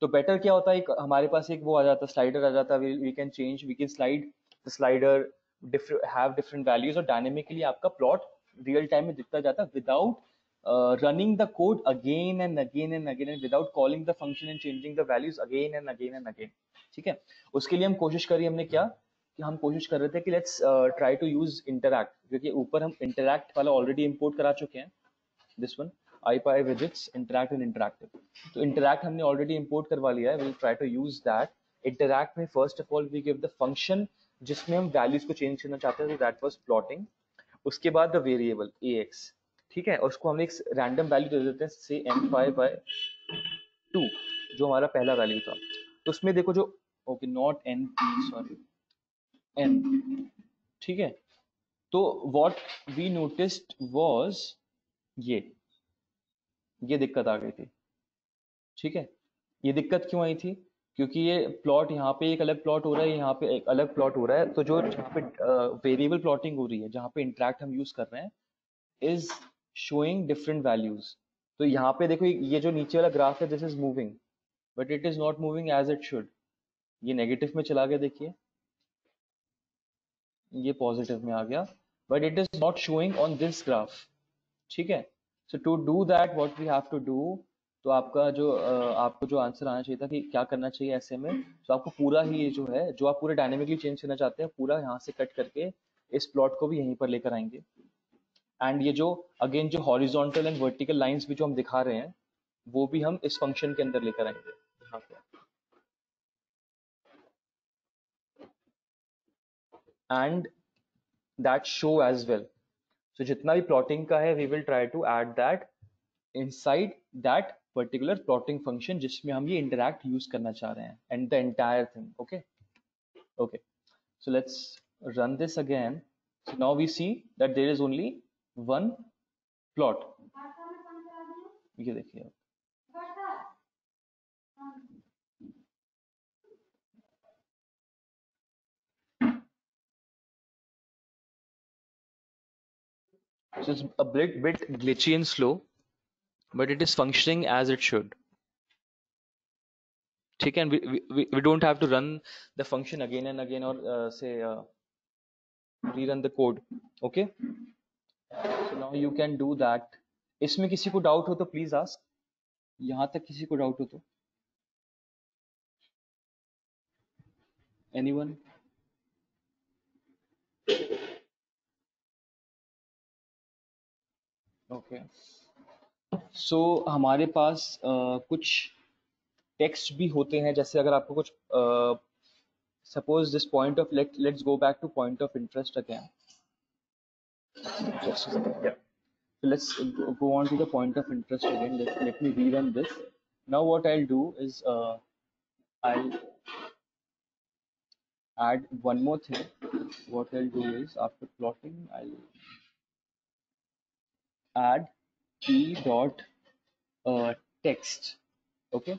तो बेटर क्या होता है, एक हमारे पास एक वो आ जाता है, स्लाइडर आ जाता है. We can change, we can slide the slider, have different values, और डायनेमिकली आपका प्लॉट रियल टाइम में दिखता जाता है without running the code again and again and again, and without calling the function and changing the values again and again and again. ठीक है, उसके लिए हम कोशिश करी, हमने क्या कि हम कोशिश कर रहे थे कि let's try to use interact, क्योंकि ऊपर हम इंटरैक्ट वाला ऑलरेडी इंपोर्ट करा चुके हैं. This one IPy widgets interact and interactive. तो interact हमने already import करवा लिया है. we'll try to use that. interact में first of all we give the function जिसमें हम values को change करना चाहते हैं, so that was plotting. उसके बाद the variable ax. ठीक है, और उसको हमने एक random value दे देते हैं, say n5 by 2, जो हमारा पहला value था. तो उसमें देखो जो okay, not np, sorry, n. ठीक है, तो what we noticed was ये दिक्कत आ गई थी. ठीक है, ये दिक्कत क्यों आई थी, क्योंकि ये प्लॉट यहाँ पे एक अलग प्लॉट हो रहा है, यहाँ पे एक अलग प्लॉट हो रहा है. तो जो जहाँ पे वेरिएबल प्लॉटिंग हो रही है, जहाँ पे इंटरैक्ट हम यूज कर रहे हैं, इज शोइंग डिफरेंट वैल्यूज. तो यहाँ पे देखो ये जो नीचे वाला ग्राफ है, this is moving, but it is not moving as it should. ये नेगेटिव में चला गया, देखिए ये पॉजिटिव में आ गया, but it is not showing on this graph. ठीक है, so to do that what we have to do, तो आपको जो आंसर आना चाहिए था कि क्या करना चाहिए ऐसे में, तो आपको पूरा ही ये जो है, जो आप पूरे डायनेमिकली चेंज करना चाहते हैं, पूरा यहाँ से कट करके इस प्लॉट को भी यहीं पर लेकर आएंगे. एंड ये जो अगेन जो हॉरिजॉन्टल एंड वर्टिकल लाइंस भी जो हम दिखा रहे हैं, वो भी हम इस फंक्शन के अंदर लेकर आएंगे यहाँ पे. And that show as well. So जितना भी प्लॉटिंग का है, we will try to add that inside that particular plotting function जिसमें हम ये interact use करना चाह रहे हैं, and the entire thing. Okay, so let's run this again. So now we see that there is only one plot. ये देखिए आप. So it's a bit glitchy and slow. but it is functioning as it should. ठीक है, and we don't have to run the function again and again, or say rerun the code. Okay, so now you can do that. इसमें किसी को doubt हो तो please ask, यहाँ तक किसी को डाउट हो तो. Anyone? Okay. So हमारे पास कुछ टेक्स्ट भी होते हैं, जैसे अगर आपको कुछ suppose this point of let's go back to point of interest again. Just a second. Yeah. So let's go on to the point of interest again. Let me rerun this. Now what I'll do is I'll add one more thing. What I'll do is after plotting, I'll add p dot text. Okay.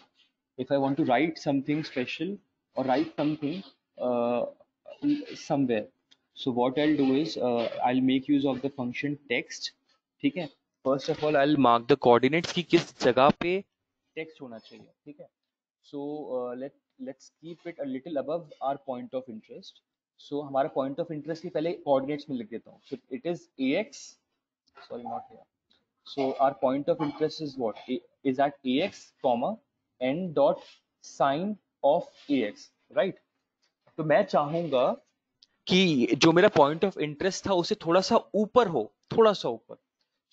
If I want to write something special or write something somewhere, so what I'll do is I'll make use of the function text. ठीक है. First of all, I'll mark the coordinates कि किस जगह पे text होना चाहिए. ठीक है. So let's keep it a little above our point of interest. So हमारा point of interest के पहले coordinates में लिख देता हूँ. So it is ax. Sorry, not here. So our point of interest is what? Is at ax, comma n dot sine of ax, right? तो मैं चाहूंगा कि जो मेरा point of interest था उसे थोड़ा सा ऊपर हो, थोड़ा सा ऊपर.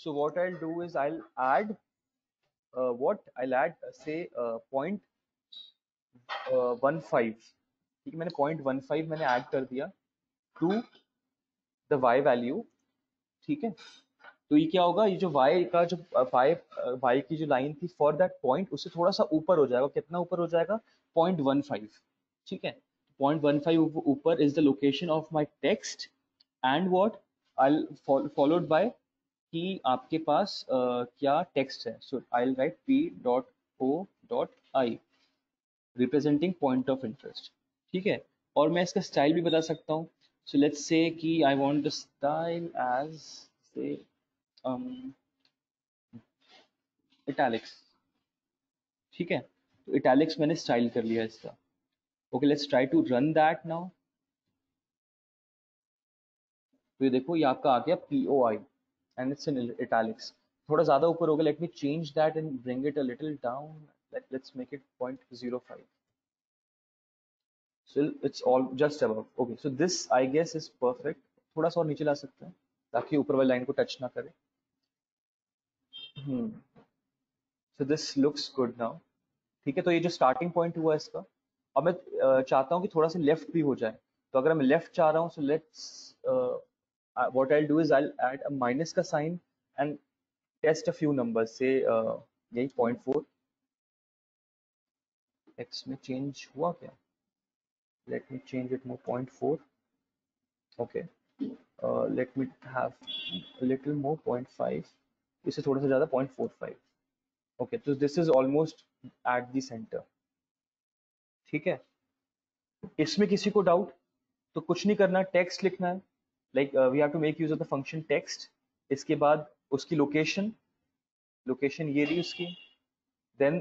So what I'll do is I'll add say 0.15. ठीक है, मैंने 0.15 मैंने ऐड कर दिया टू द y वैल्यू. ठीक है, तो ये क्या होगा, ये जो y का जो y की जो लाइन थी फॉर दैट पॉइंट, उससे थोड़ा सा ऊपर हो जाएगा. कितना ऊपर हो जाएगा? 0.15. ठीक है, 0.15 ऊपर is the location of my text. And what I followed by कि आपके पास क्या टेक्स्ट है. So I will write p.o.i representing point of interest. ठीक है, और मैं इसका स्टाइल भी बता सकता हूँ. सो लेट्स से कि I want the style as say italics. ठीक है, तो इटैलिक्स मैंने स्टाइल कर लिया इसका. Okay, let's try to run that now. तो ये देखो, ये आपका आ गया POI and it's in italics. थोड़ा ज्यादा ऊपर हो गया. Let me change that and bring it a little down. Let's make it 0.05. So it's all just above. Okay, so this I guess is perfect. थोड़ा सा और नीचे ला सकते हैं ताकि ऊपर वाली लाइन को टच ना करे. So this looks good now. ठीक है, तो ये जो स्टार्टिंग पॉइंट हुआ इसका, अब मैं चाहता हूँ कि थोड़ा सा लेफ्ट भी हो जाए. तो अगर मैं लेफ्ट चाह रहा हूँ, so let's what I'll do is I'll add a minus का sign and test a few numbers. say यही 0.4. x में चेंज हुआ क्या? Let me change it more 0.4. Okay. Let me have a little more 0.5. इससे थोड़ा सा ज़्यादा 0.45. Okay, so this is almost at the center. ठीक है, इसमें किसी को डाउट तो कुछ नहीं करना, टेक्स्ट लिखना है. Like we have to make use of the function text. इसके बाद उसकी लोकेशन ये रही उसकी. देन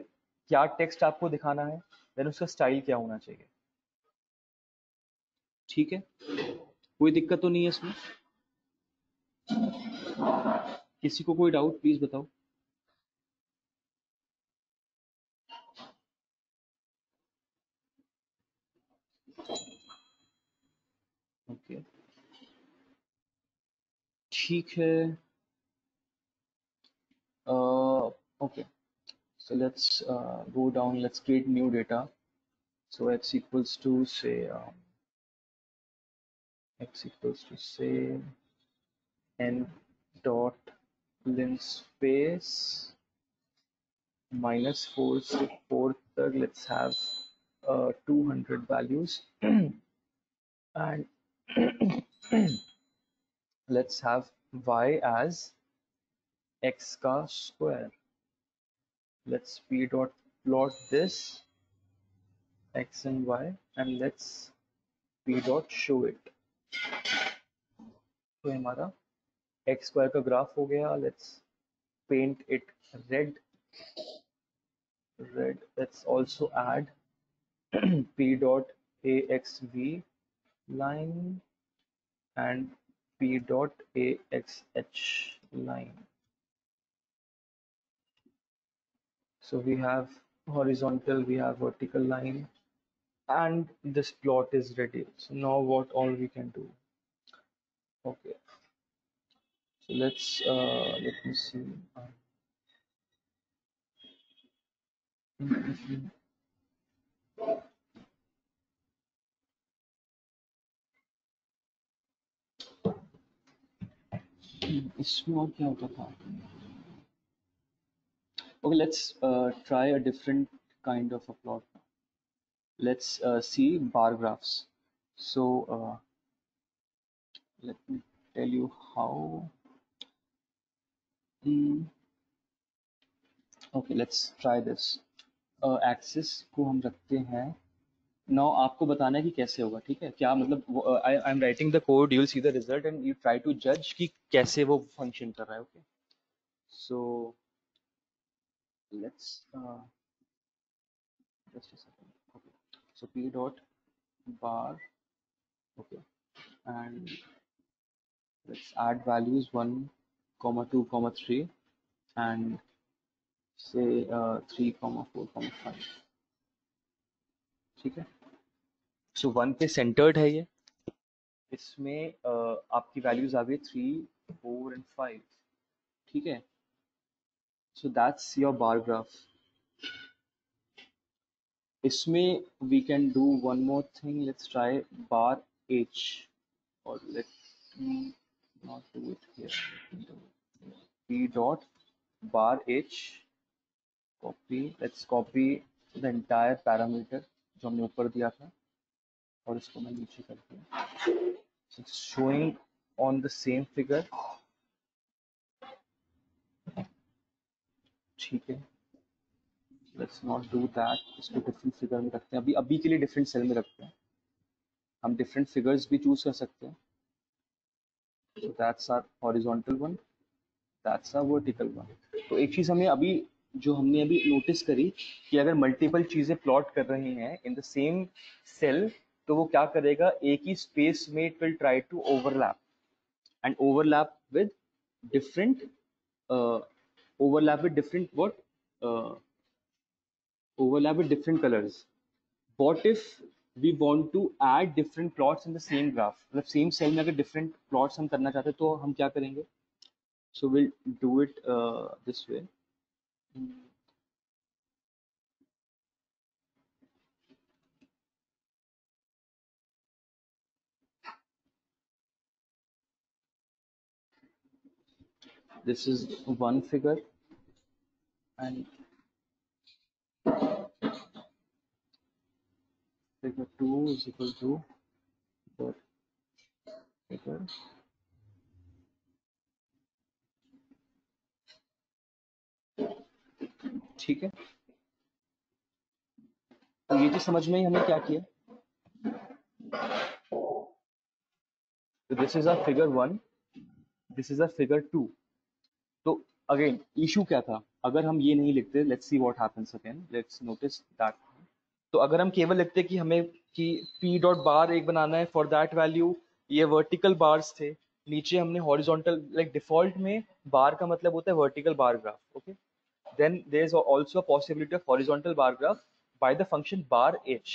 क्या टेक्स्ट आपको दिखाना है, देन उसका स्टाइल क्या होना चाहिए. ठीक है, कोई दिक्कत तो नहीं है इसमें? किसी को कोई डाउट प्लीज बताओ. ओके, ठीक है. Okay, so let's go down. Let's create new data. So x equals to say n dot linspace -4 से 4 तक. Let's have 200 values and let's have y as x का square. Let's p dot plot this x and y and let's p dot show it. तो हमारा x square का graph हो गया. Let's paint it red red. Let's also add p dot axv line and p dot axh line. So we have horizontal, we have vertical line, and this plot is ready. So now what all we can do? Okay, so let's let me see. इसमें और क्या होता था? Okay, let's try a different kind of a plot. Let's see bar graphs. So let me tell you how. Okay, let's try this. Axis को हम रखते हैं. Now आपको बताना है कि कैसे होगा, ठीक है? क्या मतलब I am writing the code. You will see the result and you try to judge कि कैसे वो function कर रहा है. Okay. So let's just a second. Okay. So p dot bar. Okay. And let's add values 1, 2, 3 and say 3, 4, 5. ठीक है? So 1 पे centered है ये. इसमें आपकी values आ गई 3, 4 and 5. ठीक है? So that's your bar graph. इसमें we can do one more thing. Let's try bar h, or let me not do it here. P dot bar h, copy. Let's copy the entire parameter जो हमने ऊपर दिया था और इसको मैं नीचे कर दिया. It's showing on the same figure. ठीक है. Let's not do that. इसको different figure में रखते हैं. अभी के लिए different cell में रखते हैं. हम different figures भी choose कर सकते हैं. So that's our horizontal one. That's our vertical one. तो एक चीज हमें अभी जो हमने अभी नोटिस करी कि अगर मल्टीपल चीजें प्लॉट कर रहे हैं इन द सेम सेल तो वो क्या करेगा, एक ही स्पेस में it will try to overlap and different overlap with different what overlap with different colors. What if we want to add different plots in the same graph? मतलब same cell में अगर different plots हम करना चाहते हैं तो हम क्या करेंगे? So we'll do it this way. This is one figure and figure 2 is equal to the figure. ठीक है, तो ये चीज समझ में ही हमने क्या किया. So this is our figure 1, this is our figure 2. तो अगेन इशू क्या था, अगर हम ये नहीं लिखते, let's see what happens again, let's notice that. तो अगर हम केवल लिखते कि हमें कि p डॉट बार एक बनाना है, फॉर दैट वैल्यू ये वर्टिकल बार्स थे, नीचे हमने हॉरिजॉन्टल, लाइक डिफॉल्ट में बार का मतलब होता है vertical bar graph. Okay, then there is also a possibility of horizontal bar graph by the function bar h.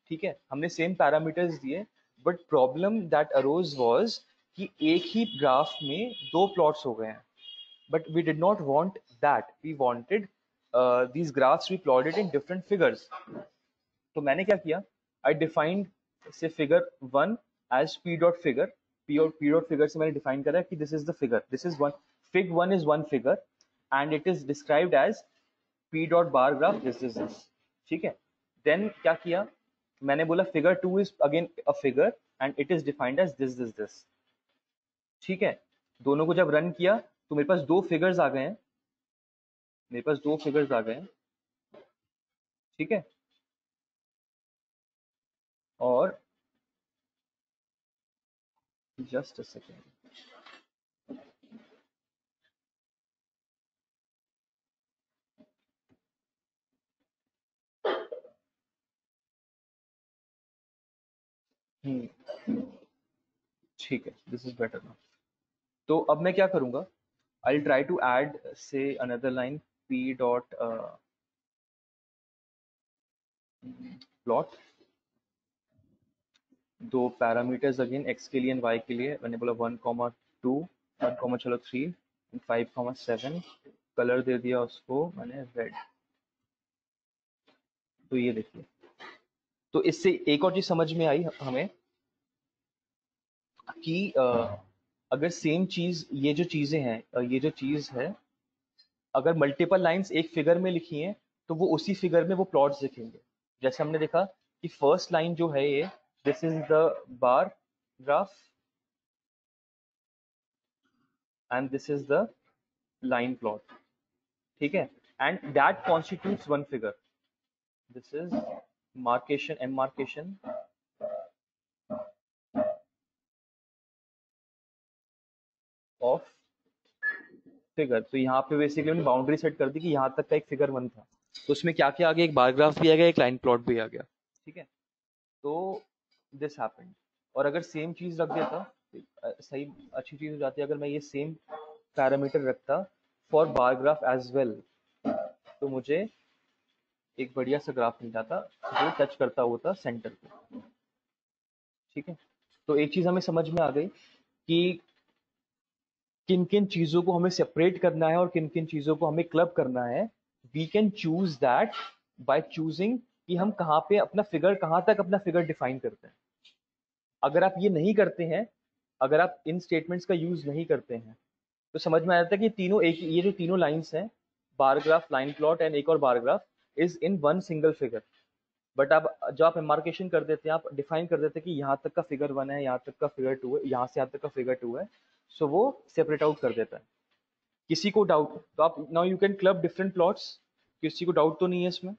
ठीक है, हमने सेम पैरामीटर्स दिए, but problem that arose was कि एक ही ग्राफ में दो प्लॉट्स हो गए हैं. But we did not want that. We wanted these graphs to be plotted in different figures. तो मैंने क्या किया, I defined say figure 1 as p dot figure. p dot figure से मैंने define करा कि this is the figure. This is one. Fig 1 is one figure and it is described as p dot bar graph. This. ठीक है. Then क्या किया, मैंने बोला figure 2 is again a figure and it is defined as this. ठीक है. दोनों को जब रन किया तो मेरे पास दो फिगर्स आ गए हैं. ठीक है, और जस्ट अ सेकेंड,
ठीक है, दिस इज बेटर नाउ। तो अब मैं क्या करूंगा, आई ट्राई टू ऐड से another line p dot plot, दो पैरामीटर्स अगेन x के लिए एंड y के लिए। मैंने बोला 1,2, 1, चलो 3, 5,7। कलर दे दिया उसको मैंने रेड। तो ये देखिए, तो इससे एक और चीज समझ में आई हमें कि अगर सेम चीज, ये जो चीजें हैं, ये जो चीज है, अगर मल्टीपल लाइंस एक फिगर में लिखी हैं तो वो उसी फिगर में वो प्लॉट्स दिखेंगे। जैसे हमने देखा कि फर्स्ट लाइन जो है ये, this is the bar graph and this is the line plot, ठीक है, and that constitutes one figure. This is markation, M markation of figure. तो यहाँ पे बेसिकली हमने बाउंड्री सेट कर दी कि यहाँ तक का एक फिगर वन था, तो उसमें क्या क्या आ गया, एक बार ग्राफ भी आ गया, एक लाइन प्लॉट भी आ गया, ठीक है। तो दिस हैपेंड। और अगर सेम चीज रख देता, सही अच्छी चीज हो जाती है, अगर मैं ये सेम पैरामीटर रखता for bar graph as well, तो मुझे एक बढ़िया सा ग्राफ मिल जाता जो टच करता होता सेंटर को, ठीक है। तो एक चीज हमें समझ में आ गई कि किन किन चीजों को हमें सेपरेट करना है और किन किन चीजों को हमें क्लब करना है। We can choose that by choosing कि हम कहाँ पे अपना फिगर, कहाँ तक अपना फिगर डिफाइन करते हैं। अगर आप ये नहीं करते हैं, अगर आप इन स्टेटमेंट्स का यूज नहीं करते हैं, तो समझ में आ जाता है कि तीनों एक, ये जो तीनों लाइंस हैं, bar graph, line plot and एक और bar graph, is in one single figure. But अब जो आप मार्केशन कर देते हैं, आप डिफाइन कर देते हैं कि यहाँ तक का फिगर वन है, यहाँ तक का फिगर टू है, यहाँ से यहाँ तक का फिगर टू है, सो वो सेपरेट आउट कर देता है। किसी को डाउट, तो आप now you can club different plots. किसी को डाउट तो नहीं है इसमें?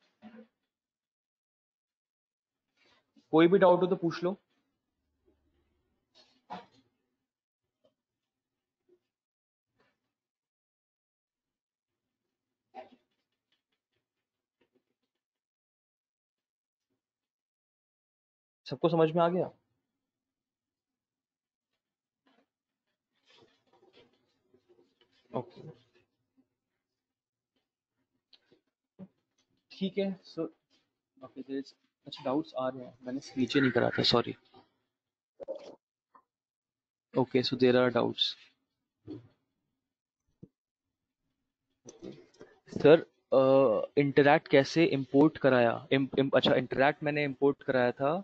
कोई भी डाउट हो तो पूछ लो। सबको समझ में आ गया? ओके, ठीक है। सो ओके, अच्छा डाउट्स आ रहे हैं, मैंने नीचे नहीं करा था, sorry. Okay, so there are doubts. Sir, interact कैसे इंपोर्ट कराया? अच्छा, इंटरैक्ट मैंने इंपोर्ट कराया था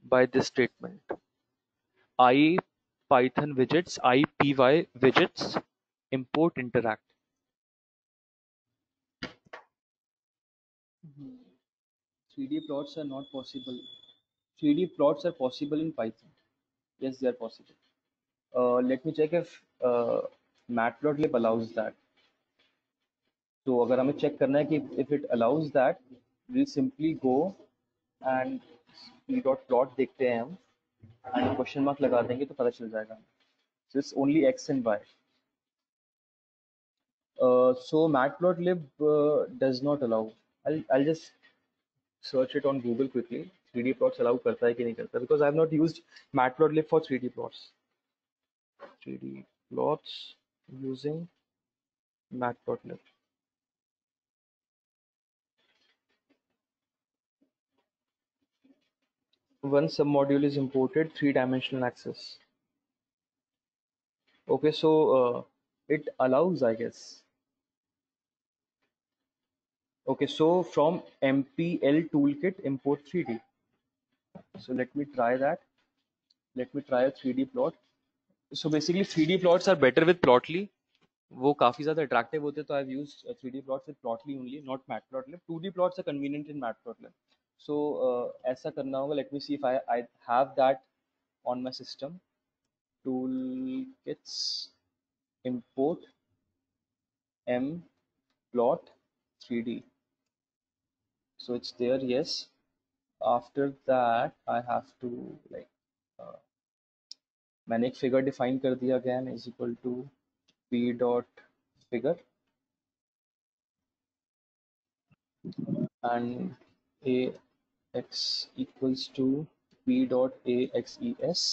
by this statement, I Python widgets, IPY विजेट्स import interact. 3D plots are not possible. 3D plots are possible in Python. Yes, they are possible. Let me check if Matplotlib allows that. तो अगर हमें check करना है कि if it allows that, we'll simply go and p dot plot देखते हैं हम, and question mark लगा देंगे तो पता चल जाएगा। So it's only x and y. So Matplotlib does not allow. I'll just search it on Google quickly. 3D plots allow करता है कि नहीं करता, because I have not used Matplotlib for 3D plots. 3D plots using Matplotlib. One submodule is imported, three-dimensional access. Okay, so it allows, I guess. Okay, so from MPL toolkit import 3D. So let me try that. Let me try a 3D plot. So basically 3D plots are better with Plotly. वो काफी ज्यादा attractive होते, तो I have used 3D plots with Plotly only, not Matplotlib. 2D plots are convenient in Matplotlib. So ऐसा करना होगा. Let me see if I have that on my system. Toolkits import mplot 3D. So it's there, yes. After that I have to like मैंने एक figure define कर दिया, again is equal to p dot figure and a x equals to p dot A x E S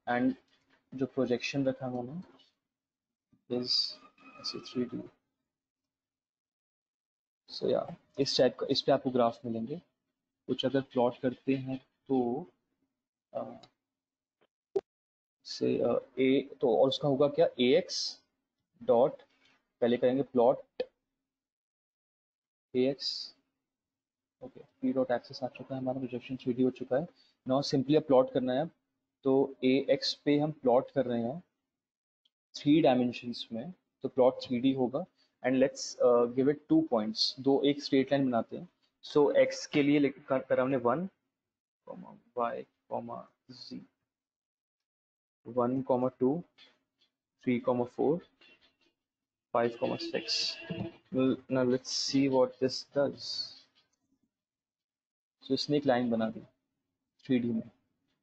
and जो projection रखा मैंने is ऐसे 3D। सो या इस टाइप का, इस पे आपको ग्राफ मिलेंगे कुछ। अगर प्लॉट करते हैं तो से ए तो, और उसका होगा क्या, ए एक्स डॉट, पहले करेंगे plot A X, okay P dot axes आ चुका है हमारा, प्रोजेक्शन 3D हो चुका है। नाउ सिंपली अब प्लॉट करना है, तो ए एक्स पे हम प्लॉट कर रहे हैं 3 डायमेंशंस में, तो प्लॉट 3D होगा। And let's give it 2 points, दो एक स्ट्रेट लाइन बनाते हैं। सो एक्स के लिए करा हमने 1, Y, z, 1, 2, 3, 4, 5, 6. Now let's see what this does. So इसने एक लाइन बना दी 3D में,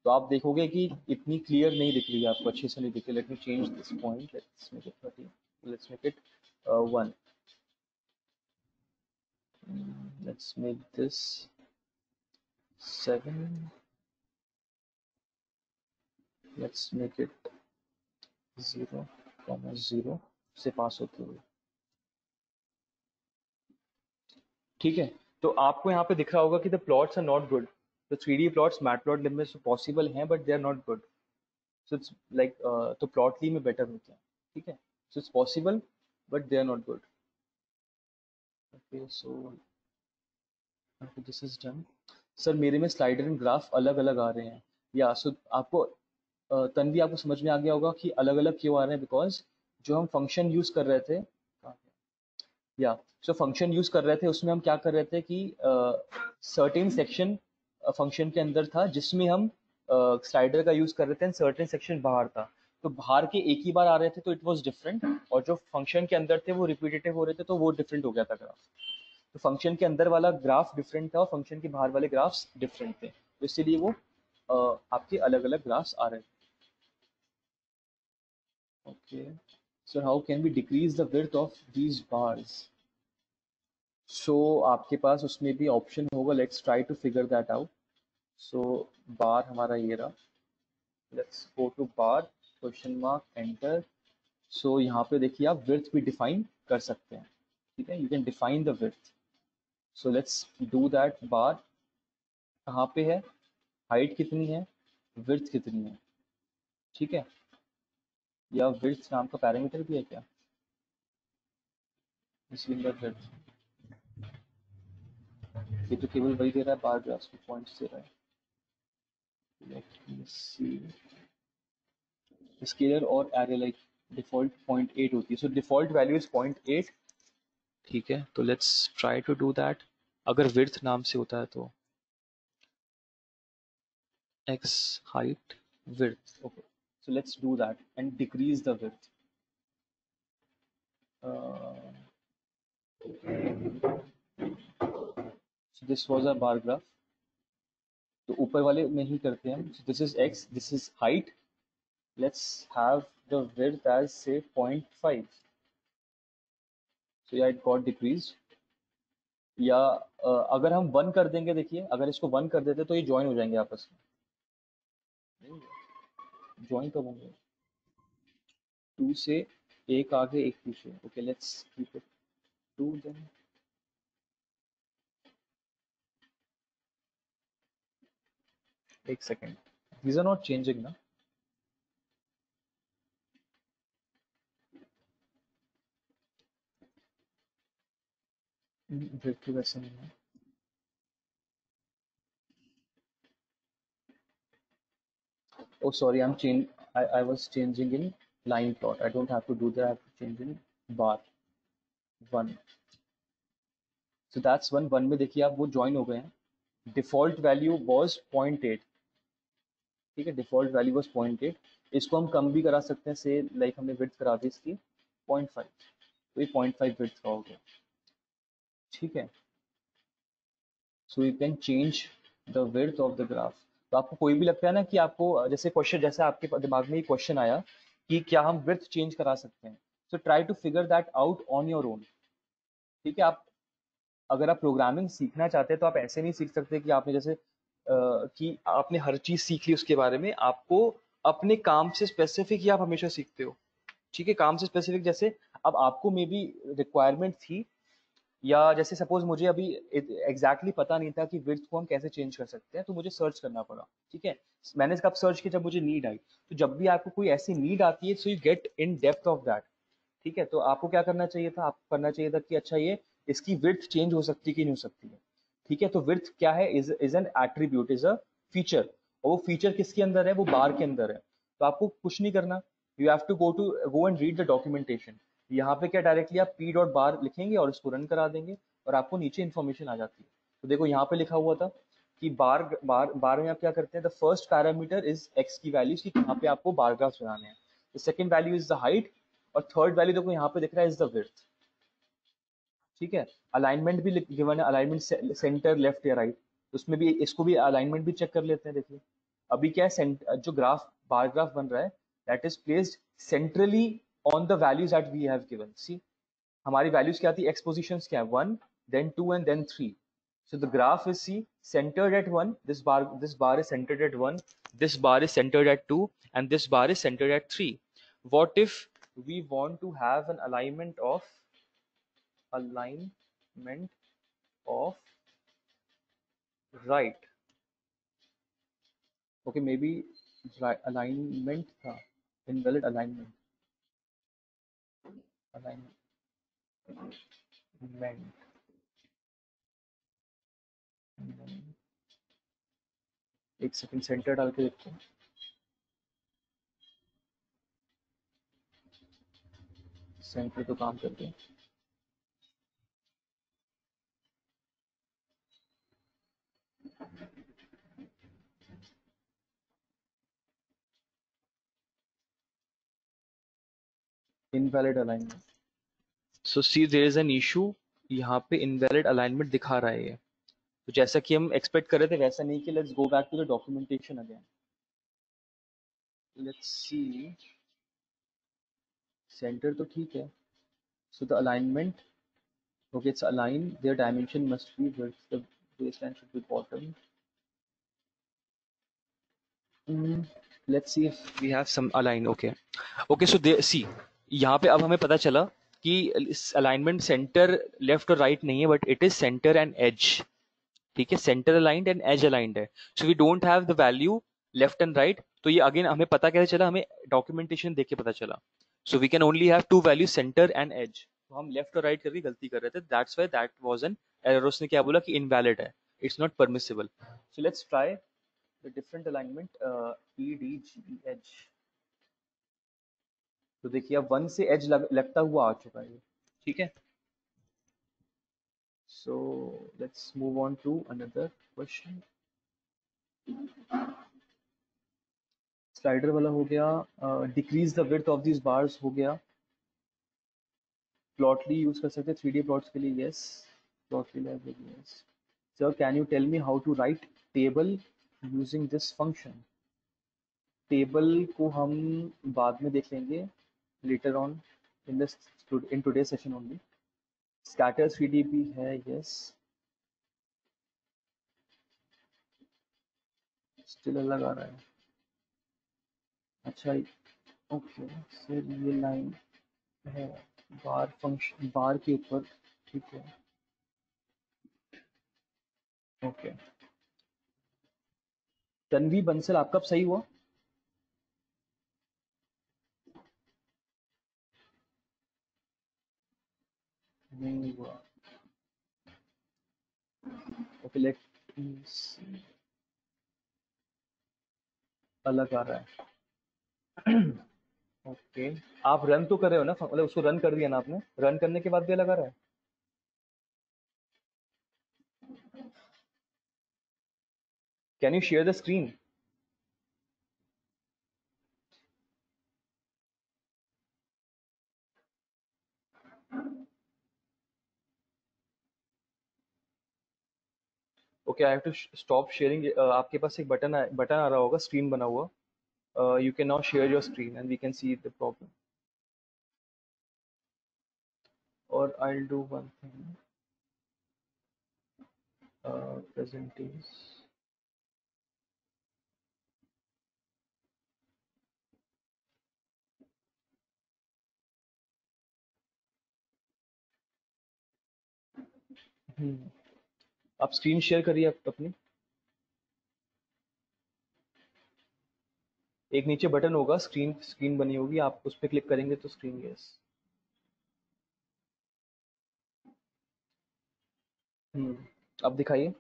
तो आप देखोगे कि इतनी क्लियर नहीं दिख रही है आपको, अच्छे से नहीं दिख रही। Late me change this point, let's make it 30, let's make it 1, let's make this 7, let's make it 0, 0 से पास होते हुए, ठीक है। तो आपको यहाँ पे दिख रहा होगा कि the plots are not good, the 3D plots matplot में पॉसिबल हैं but they are not good. So it's like, तो प्लॉटली में बेटर होते हैं, ठीक है। So it's possible but they are not good. Okay so this is done. Sir मेरे में स्लाइडर एंड ग्राफ अलग अलग आ रहे हैं, या सो आपको तन्वी आपको समझ में आ गया होगा कि अलग अलग क्यों आ रहे हैं, बिकॉज जो हम फंक्शन यूज कर रहे थे, या सो फंक्शन यूज कर रहे थे उसमें हम क्या कर रहे थे कि सर्टेन सेक्शन फंक्शन के अंदर था जिसमें हम स्लाइडर का यूज कर रहे थे, एंड सर्टेन सेक्शन बाहर था। तो बाहर के एक ही बार आ रहे थे तो इट वाज डिफरेंट, और जो फंक्शन के अंदर थे वो रिपीटेटिव हो रहे थे तो वो डिफरेंट हो गया था ग्राफ। तो फंक्शन के अंदर वाला ग्राफ डिफरेंट था और फंक्शन के बाहर वाले ग्राफ्स डिफरेंट थे, तो इसीलिए वो आपके अलग अलग ग्राफ्स आ रहे थे। Okay so how can we decrease the width of these bars? So आपके पास उसमें भी ऑप्शन होगा, let's try to figure that out. So bar हमारा ये रहा, let's go to bar, question mark, enter. So यहाँ पे देखिए आप विड्थ भी डिफाइन कर सकते हैं, ठीक है, you can define the width. So let's do that. Bar कहाँ पे है, हाइट कितनी है, विड्थ कितनी है, ठीक है, या विड्थ नाम का पैरामीटर भी है क्या, विड्थ, ये तो केवल वही दे रहा है, बार ग्राफ्स में पॉइंट्स दे रहा है। लेट मी सी, स्केलर और एरे लाइक डिफॉल्ट 0.8 होती है, सो डिफॉल्ट वैल्यू इज 0.8, ठीक है। तो let's try to do that. अगर विड्थ नाम से होता है तो x height width, okay, so let's do that and decrease the width. So this was a bar graph, तो ऊपर वाले में ही करते हैं हम। So this is x, this is height, let's have the width as say 0.5, so yeah it got decreased। या अगर हम 1 कर देंगे, देखिए अगर इसको 1 कर देते तो ये ज्वाइन हो जाएंगे आपस में, ज्वाइन कब होंगे, 2 से एक आगे एक पीछे, okay let's keep it 2 then. एक second, these are not changing ना, बिल्कुल वैसे नहीं है। Oh sorry, I was changing in line plot, I don't have to do that, I have to change in bar 1, so that's 1 में देखिए आप वो ज्वाइन हो गए हैं। डिफॉल्ट वैल्यू वॉज 0.8, ठीक है, डिफॉल्ट वैल्यू वॉज 0.8। इसको हम कम भी करा सकते हैं, से लाइक हमने विड्थ करा दी इसकी 0.5, तो ये 0.5 विड्थ का हो गया, ठीक है। So you can change the width of the graph. तो आपको कोई भी लगता है ना कि आपको जैसे क्वेश्चन, जैसे आपके दिमाग में ये क्वेश्चन आया कि क्या हम विड्थ चेंज करा सकते हैं, so try to figure that out on your own, ठीक है। आप अगर आप प्रोग्रामिंग सीखना चाहते हैं तो आप ऐसे नहीं सीख सकते कि आपने जैसे कि आपने हर चीज सीख ली उसके बारे में, आपको अपने काम से स्पेसिफिक ही आप हमेशा सीखते हो। ठीक है, काम से स्पेसिफिक जैसे अब आपको मे बी रिक्वायरमेंट थी, या जैसे सपोज मुझे अभी एग्जैक्टली पता नहीं था कि विड्थ को हम कैसे चेंज कर सकते हैं, तो मुझे सर्च करना पड़ा। ठीक है, मैंने कब सर्च किया, जब मुझे नीड आई। तो जब भी आपको कोई ऐसी नीड आती है, so you get in depth of that. ठीक है, तो आपको क्या करना चाहिए था, आपको करना चाहिए था कि अच्छा ये इसकी विड्थ चेंज हो सकती है कि नहीं हो सकती है। ठीक है, तो विड्थ क्या है, is an attribute, is a feature. और वो फीचर किसके अंदर है, वो बार के अंदर है। तो आपको कुछ नहीं करना, you have to go and read the documentation. यहाँ पे क्या डायरेक्टली आप पी डॉट बार लिखेंगे और इसको रन करा देंगे, और आपको नीचे इन्फॉर्मेशन आ जाती है। तो देखो यहाँ पे लिखा हुआ था कि बार बार बार में आप क्या करते हैं, the first parameter is x की वैल्यूज, की यहाँ पे आपको बार ग्राफ बनाने हैं। The second value is the height, और थर्ड वैल्यू देखो यहाँ पे दिख रहा है इज द विड्थ। ठीक है, अलाइनमेंट भी गिवन है, अलाइनमेंट सेंटर लेफ्ट या राइट, उसमें भी इसको भी अलाइनमेंट भी चेक कर लेते हैं। देखिए अभी क्या है, जो ग्राफ बार ग्राफ बन रहा है, that is placed centrally on the values that we have given. See हमारी वैल्यूज क्या थी, एक्सपोजिशंस क्या है, 1 then 2 and then 3। so the graph is see centered at 1, this bar is centered at 1, this bar is centered at 2, and this bar is centered at 3। what if we want to have an alignment of right, okay, maybe right alignment tha, invalid alignment, एक second center डाल के देखते हैं। Center तो काम करते हैं। Invalid alignment, so see there is an issue, यहाँ पे इनवैलिड अलाइनमेंट दिखा रहा है ये। तो जैसा कि हम एक्सपेक्ट कर रहे थे वैसा नहीं, कि let's go back to the documentation again, let's see. Centre तो ठीक है, so the alignment, okay it's align, their dimension must be width, the baseline should be bottom. Let's see if we have some align, okay okay, so they see यहाँ पे अब हमें पता चला कि अलाइनमेंट सेंटर लेफ्ट और right नहीं है, but it is centre and edge. ठीक है, centre aligned and as aligned है, so we don't have the value left and right. तो ये अगेन हमें पता कैसे चला, हमें डॉक्यूमेंटेशन देख के पता चला। So we can only have two value, center and edge. तो हम लेफ्ट और राइट करके गलती कर रहे थे, that's why that was an error. उसने क्या बोला कि इनवैलिड है, it's not permissible. So let's try the different alignment, E D G H. तो देखिए अब 1 से एज लगता हुआ आ चुका है। ठीक है, so let's move on to another question। Slider वाला हो गया, decrease the width of this bars हो गया। प्लॉटली यूज कर सकते हैं 3D प्लॉट्स के लिए, yes. Plotly library, yes. Sir can you tell me how to write table using this function. Table को हम बाद में देख लेंगे, later on in this, in today session only. Scatter 3D भी है, यस। स्टिल अलग आ रहा है, अच्छा ओके। फिर ये लाइन है बार फंक्शन, बार के ऊपर, ठीक है ओके। तन्वी बंसल आपका अब सही हुआ। नहीं हुआ, ओके लेट, अलग आ रहा है। ओके, आप रन तो कर रहे हो ना, मतलब उसको रन कर दिया ना आपने, रन करने के बाद भी अलग आ रहा है। Can you share the screen. Okay I have to stop sharing. आपके पास एक बटन आ रहा होगा स्क्रीन बना हुआ, you can now share your screen and we can see the problem, or I'll do one thing, presentation, आप screen share करिए अपनी। एक नीचे बटन होगा, स्क्रीन स्क्रीन बनी होगी, आप उस पर क्लिक करेंगे तो स्क्रीन, यस। अब दिखाइए।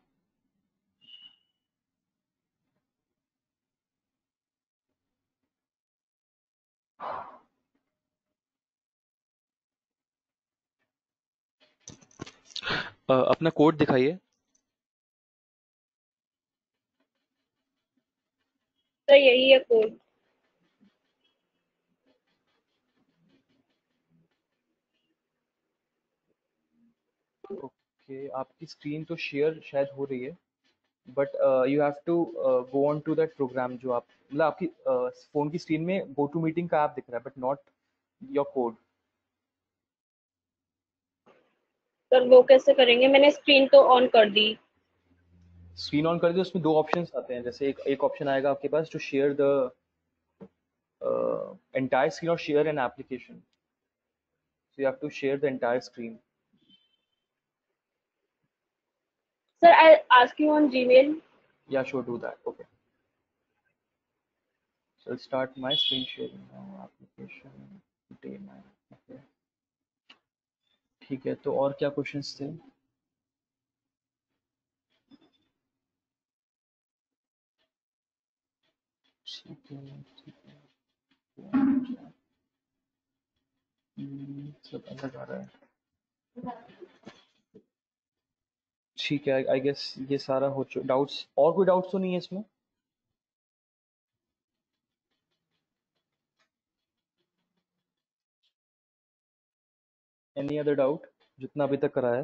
अपना कोड दिखाइए।
सर यही है कोड।
ओके, आपकी स्क्रीन तो शेयर शायद हो रही है, but you have to go on to that program जो आप, मतलब आपकी फोन की स्क्रीन में गो टू मीटिंग का ऐप दिख रहा है, but not your code.
Sir वो कैसे करेंगे? मैंने स्क्रीन तो ऑन कर दी।
स्क्रीन ऑन कर दिए, उसमें दो ऑप्शंस आते हैं, जैसे एक ऑप्शन आएगा आपके पास to share the entire screen और share an application, so you have to share the entire screen.
Sir I ask you on Gmail.
Yeah, sure, do that. Okay. So I'll start my screen sharing now. Application day 9. Okay. ठीक है, तो और क्या questions थे? ठीक है, ठीक है। सब अलग आ रहा है। ठीक है, आई गेस ये सारा हो चुका। डाउट्स, और कोई डाउट्स तो नहीं है इसमें? एनी अदर डाउट जितना अभी तक करा है?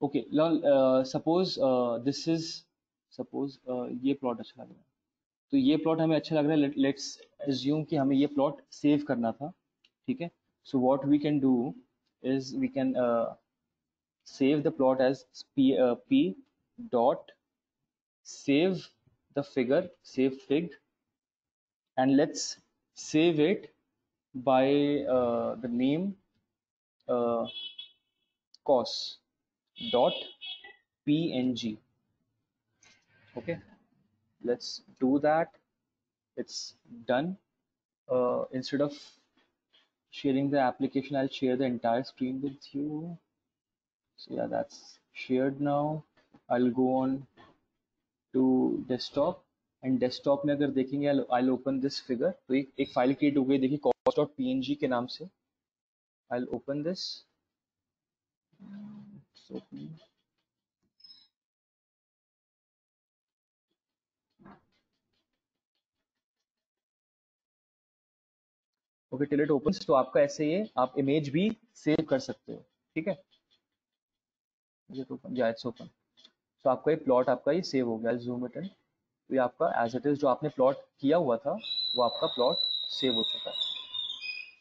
Okay, suppose this is, suppose ये प्लॉट अच्छा लग रहा है, तो ये प्लॉट हमें अच्छा लग रहा है, लेट्स एज्यूम कि हमें ये प्लॉट सेव करना था, ठीक है। So what we can do is we can save the plot as p dot save the figure, save fig, and let's save it by the name uh, cos dot png. Okay, let's do that. It's done. Instead of sharing the application, I'll share the entire screen with you. So yeah, that's shared now. I'll go on to desktop, and desktop में अगर देखेंगे I open this figure, तो एक file create हो गई, देखिए cost.png के नाम से। I open this. Okay, till it opens, तो आपका ऐसे ये आप इमेज भी सेव कर सकते हो, ठीक है। इट्स ओपन, तो आपका ये प्लॉट आपका ये सेव हो गया। जूम इट इन, तो ये आपका एज इट इज जो आपने प्लॉट किया हुआ था वो आपका प्लॉट सेव हो चुका है,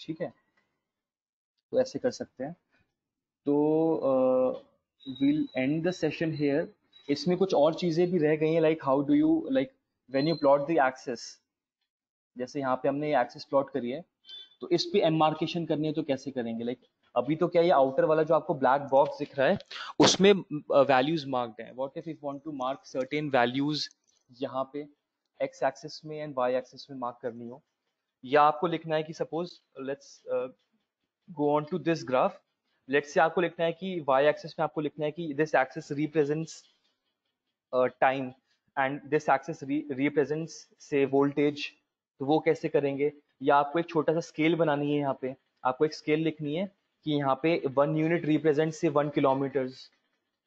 ठीक है। तो ऐसे कर सकते हैं। तो we'll end the session here. इसमें कुछ और चीज़ें भी रह गई हैं, like how do you, like when you plot the axes, जैसे यहाँ पे हमने ये एक्सेस प्लॉट करी है, तो इस पे एम मार्केशन करनी है तो कैसे करेंगे। लाइक अभी तो क्या ये आउटर वाला जो आपको ब्लैक बॉक्स दिख रहा है उसमें वैल्यूज मार्क्ड हैं। What if you want to mark certain values यहाँ पे एक्स एक्सिस में एंड वाई एक्सिस में मार्क करनी हो, या आपको लिखना है कि suppose let's go on to this graph, let's say आपको लिखना है कि y एक्सिस में आपको लिखना है कि this axis represents time and this axis represents से वोल्टेज, तो वो कैसे करेंगे। या आपको एक छोटा सा स्केल बनानी है, यहाँ पे आपको एक स्केल लिखनी है कि यहाँ पे 1 यूनिट रिप्रेजेंट से 1 किलोमीटर,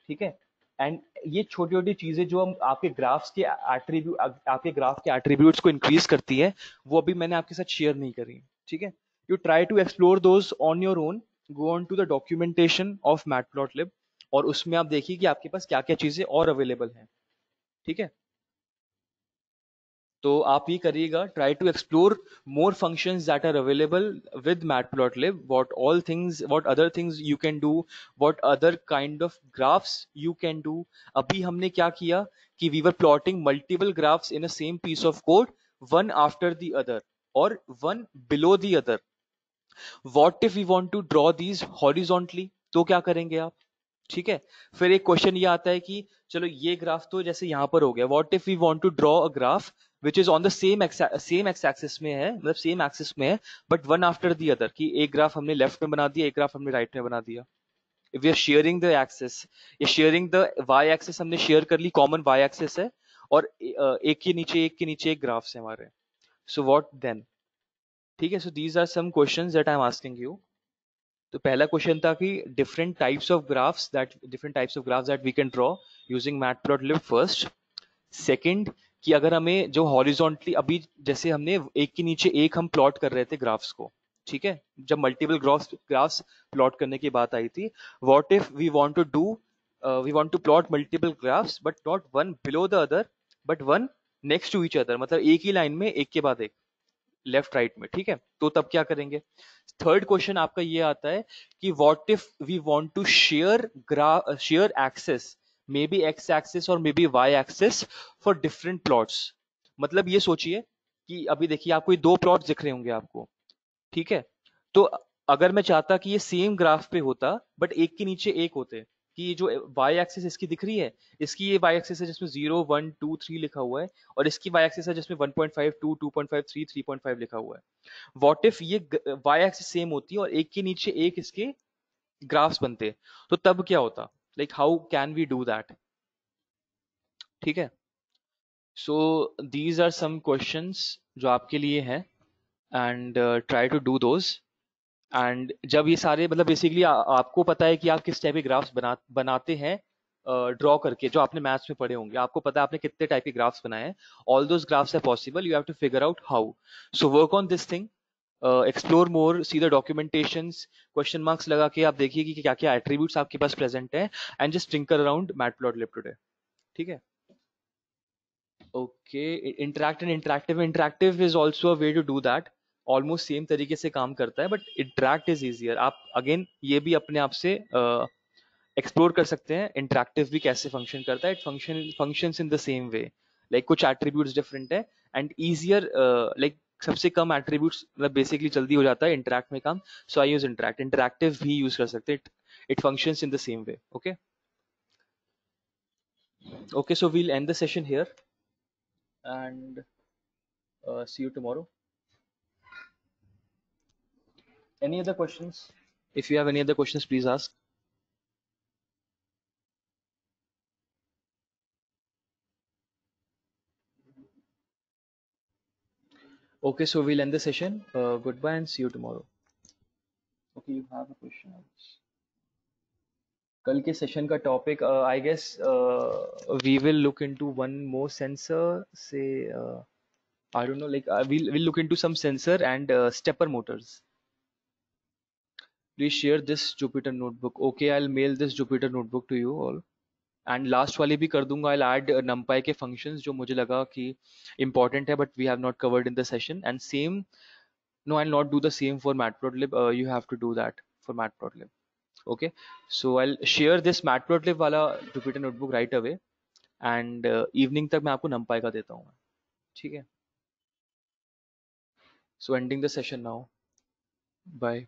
ठीक है। एंड ये छोटी छोटी चीजें जो हम आपके ग्राफ्स के एट्रीब्यूट, आपके ग्राफ के एट्रीब्यूट्स को इंक्रीज करती है, वो अभी मैंने आपके साथ शेयर नहीं करी, ठीक है। You try to explore those on your own, go on to the documentation of matplotlib, और उसमें आप देखिए कि आपके पास क्या क्या चीजें और अवेलेबल हैं, ठीक है। तो आप ये करिएगा, try to explore more functions that are available with matplotlib, what other things you can do, what other kind of graphs you can do. अभी हमने क्या किया कि we were plotting multiple graphs in a same piece of code, one after the other or one below the other. What if we want to draw these horizontally? तो क्या करेंगे आप? ठीक है, फिर एक क्वेश्चन ये आता है कि चलो ये ग्राफ तो जैसे यहां पर हो गया, what if we want to draw a graph which is on the same X axis में है, मतलब सेम एक्सिस में है, but one after the other, कि एक ग्राफ हमने लेफ्ट में बना दिया, एक ग्राफ हमने राइट में बना दिया. If we are sharing the axis, ये शेयरिंग द वाई एक्सिस हमने शेयर कर ली, कॉमन वाई एक्सिस है, और एक के नीचे एक ग्राफ्स है हमारे. So what then? ठीक है, so these are some questions that I am asking you. तो पहला क्वेश्चन था कि different types of graphs that we can draw using matplotlib first. Second, कि अगर हमें जो हॉरिजॉन्टली, अभी जैसे हमने एक के नीचे एक हम प्लॉट कर रहे थे ग्राफ्स को, ठीक है, जब मल्टीपल ग्राफ्स प्लॉट करने की बात आई थी, what if we want to plot multiple graphs but not one below the other but one next to each other, मतलब एक ही लाइन में एक के बाद एक, लेफ्ट राइट में. ठीक है, तो तब क्या करेंगे? थर्ड क्वेश्चन आपका ये आता है कि what if we want to share axes, maybe X axis और maybe Y axis for different plots. मतलब ये सोचिए कि अभी देखिए आपको ये दो प्लॉट्स दिख रहे होंगे आपको, ठीक है, तो अगर मैं चाहता कि ये सेम ग्राफ पे होता बट एक के नीचे एक होते, कि ये जो वाई एक्सिस इसकी दिख रही है, इसकी ये वाई एक्सिस है जिसमें 0 1 2 3 लिखा हुआ है, और इसकी वाई एक्सिस है जिसमें 1.5 2 2.5 3 3.5 लिखा हुआ है. व्हाट इफ ये वाई एक्सिस सेम होती और एक के नीचे एक इसके ग्राफ्स बनते, तो तब क्या होता? Like how can we do that? ठीक है, so these are some questions जो आपके लिए हैं, and try to do those. And जब ये सारे, मतलब बेसिकली आपको पता है कि आप किस टाइप के ग्राफ्स बनाते हैं ड्रॉ करके, जो आपने मैथ्स में पढ़े होंगे, आपको पता है आपने कितने टाइप के ग्राफ्स बनाए हैं. All those graphs are possible, you have to figure out how. So work on this thing, explore more, see the documentations, question marks लगा के आप देखिए कि क्या क्या एट्रीब्यूट्स आपके पास प्रेजेंट है, and just tinker around matplotlib today. ठीक है, okay. Interactive is also a way to do that. Almost same तरीके से काम करता है, बट इंटरैक्ट इज इजियर. आप अगेन ये भी अपने आप से एक्सप्लोर कर सकते हैं इंटरैक्टिव भी कैसे फंक्शन करता है. It functions in the same way, like कुछ एट्रीब्यूट्स डिफरेंट है, एंड इजियर, लाइक सबसे कम एट्रीब्यूट्स, मतलब बेसिकली जल्दी हो जाता है इंटरैक्ट में काम. सो आई यूज इंटरैक्टिव भी यूज कर सकते हैं. It functions in the same way. Okay, okay, so we'll end the session here, and see you tomorrow. Any other questions? If you have any other questions, please ask. Okay, so we'll end the session. Goodbye and see you tomorrow. Okay, you have a question. कल के session का topic, I guess we will look into one more sensor, say I don't know, like we'll look into some sensor and stepper motors. Please share this Jupyter notebook. Okay, I'll mail this Jupyter notebook to you all. And last वाली भी कर दूंगा. I'll add numpy के functions जो मुझे लगा कि important है, but we have not covered in the session. And same, no, I'll not do the same for matplotlib. You have to do that for matplotlib. Okay, so I'll share this matplotlib वाला Jupyter notebook right away, and evening तक मैं आपको numpy का देता हूँ. ठीक है, so ending the session now. Bye.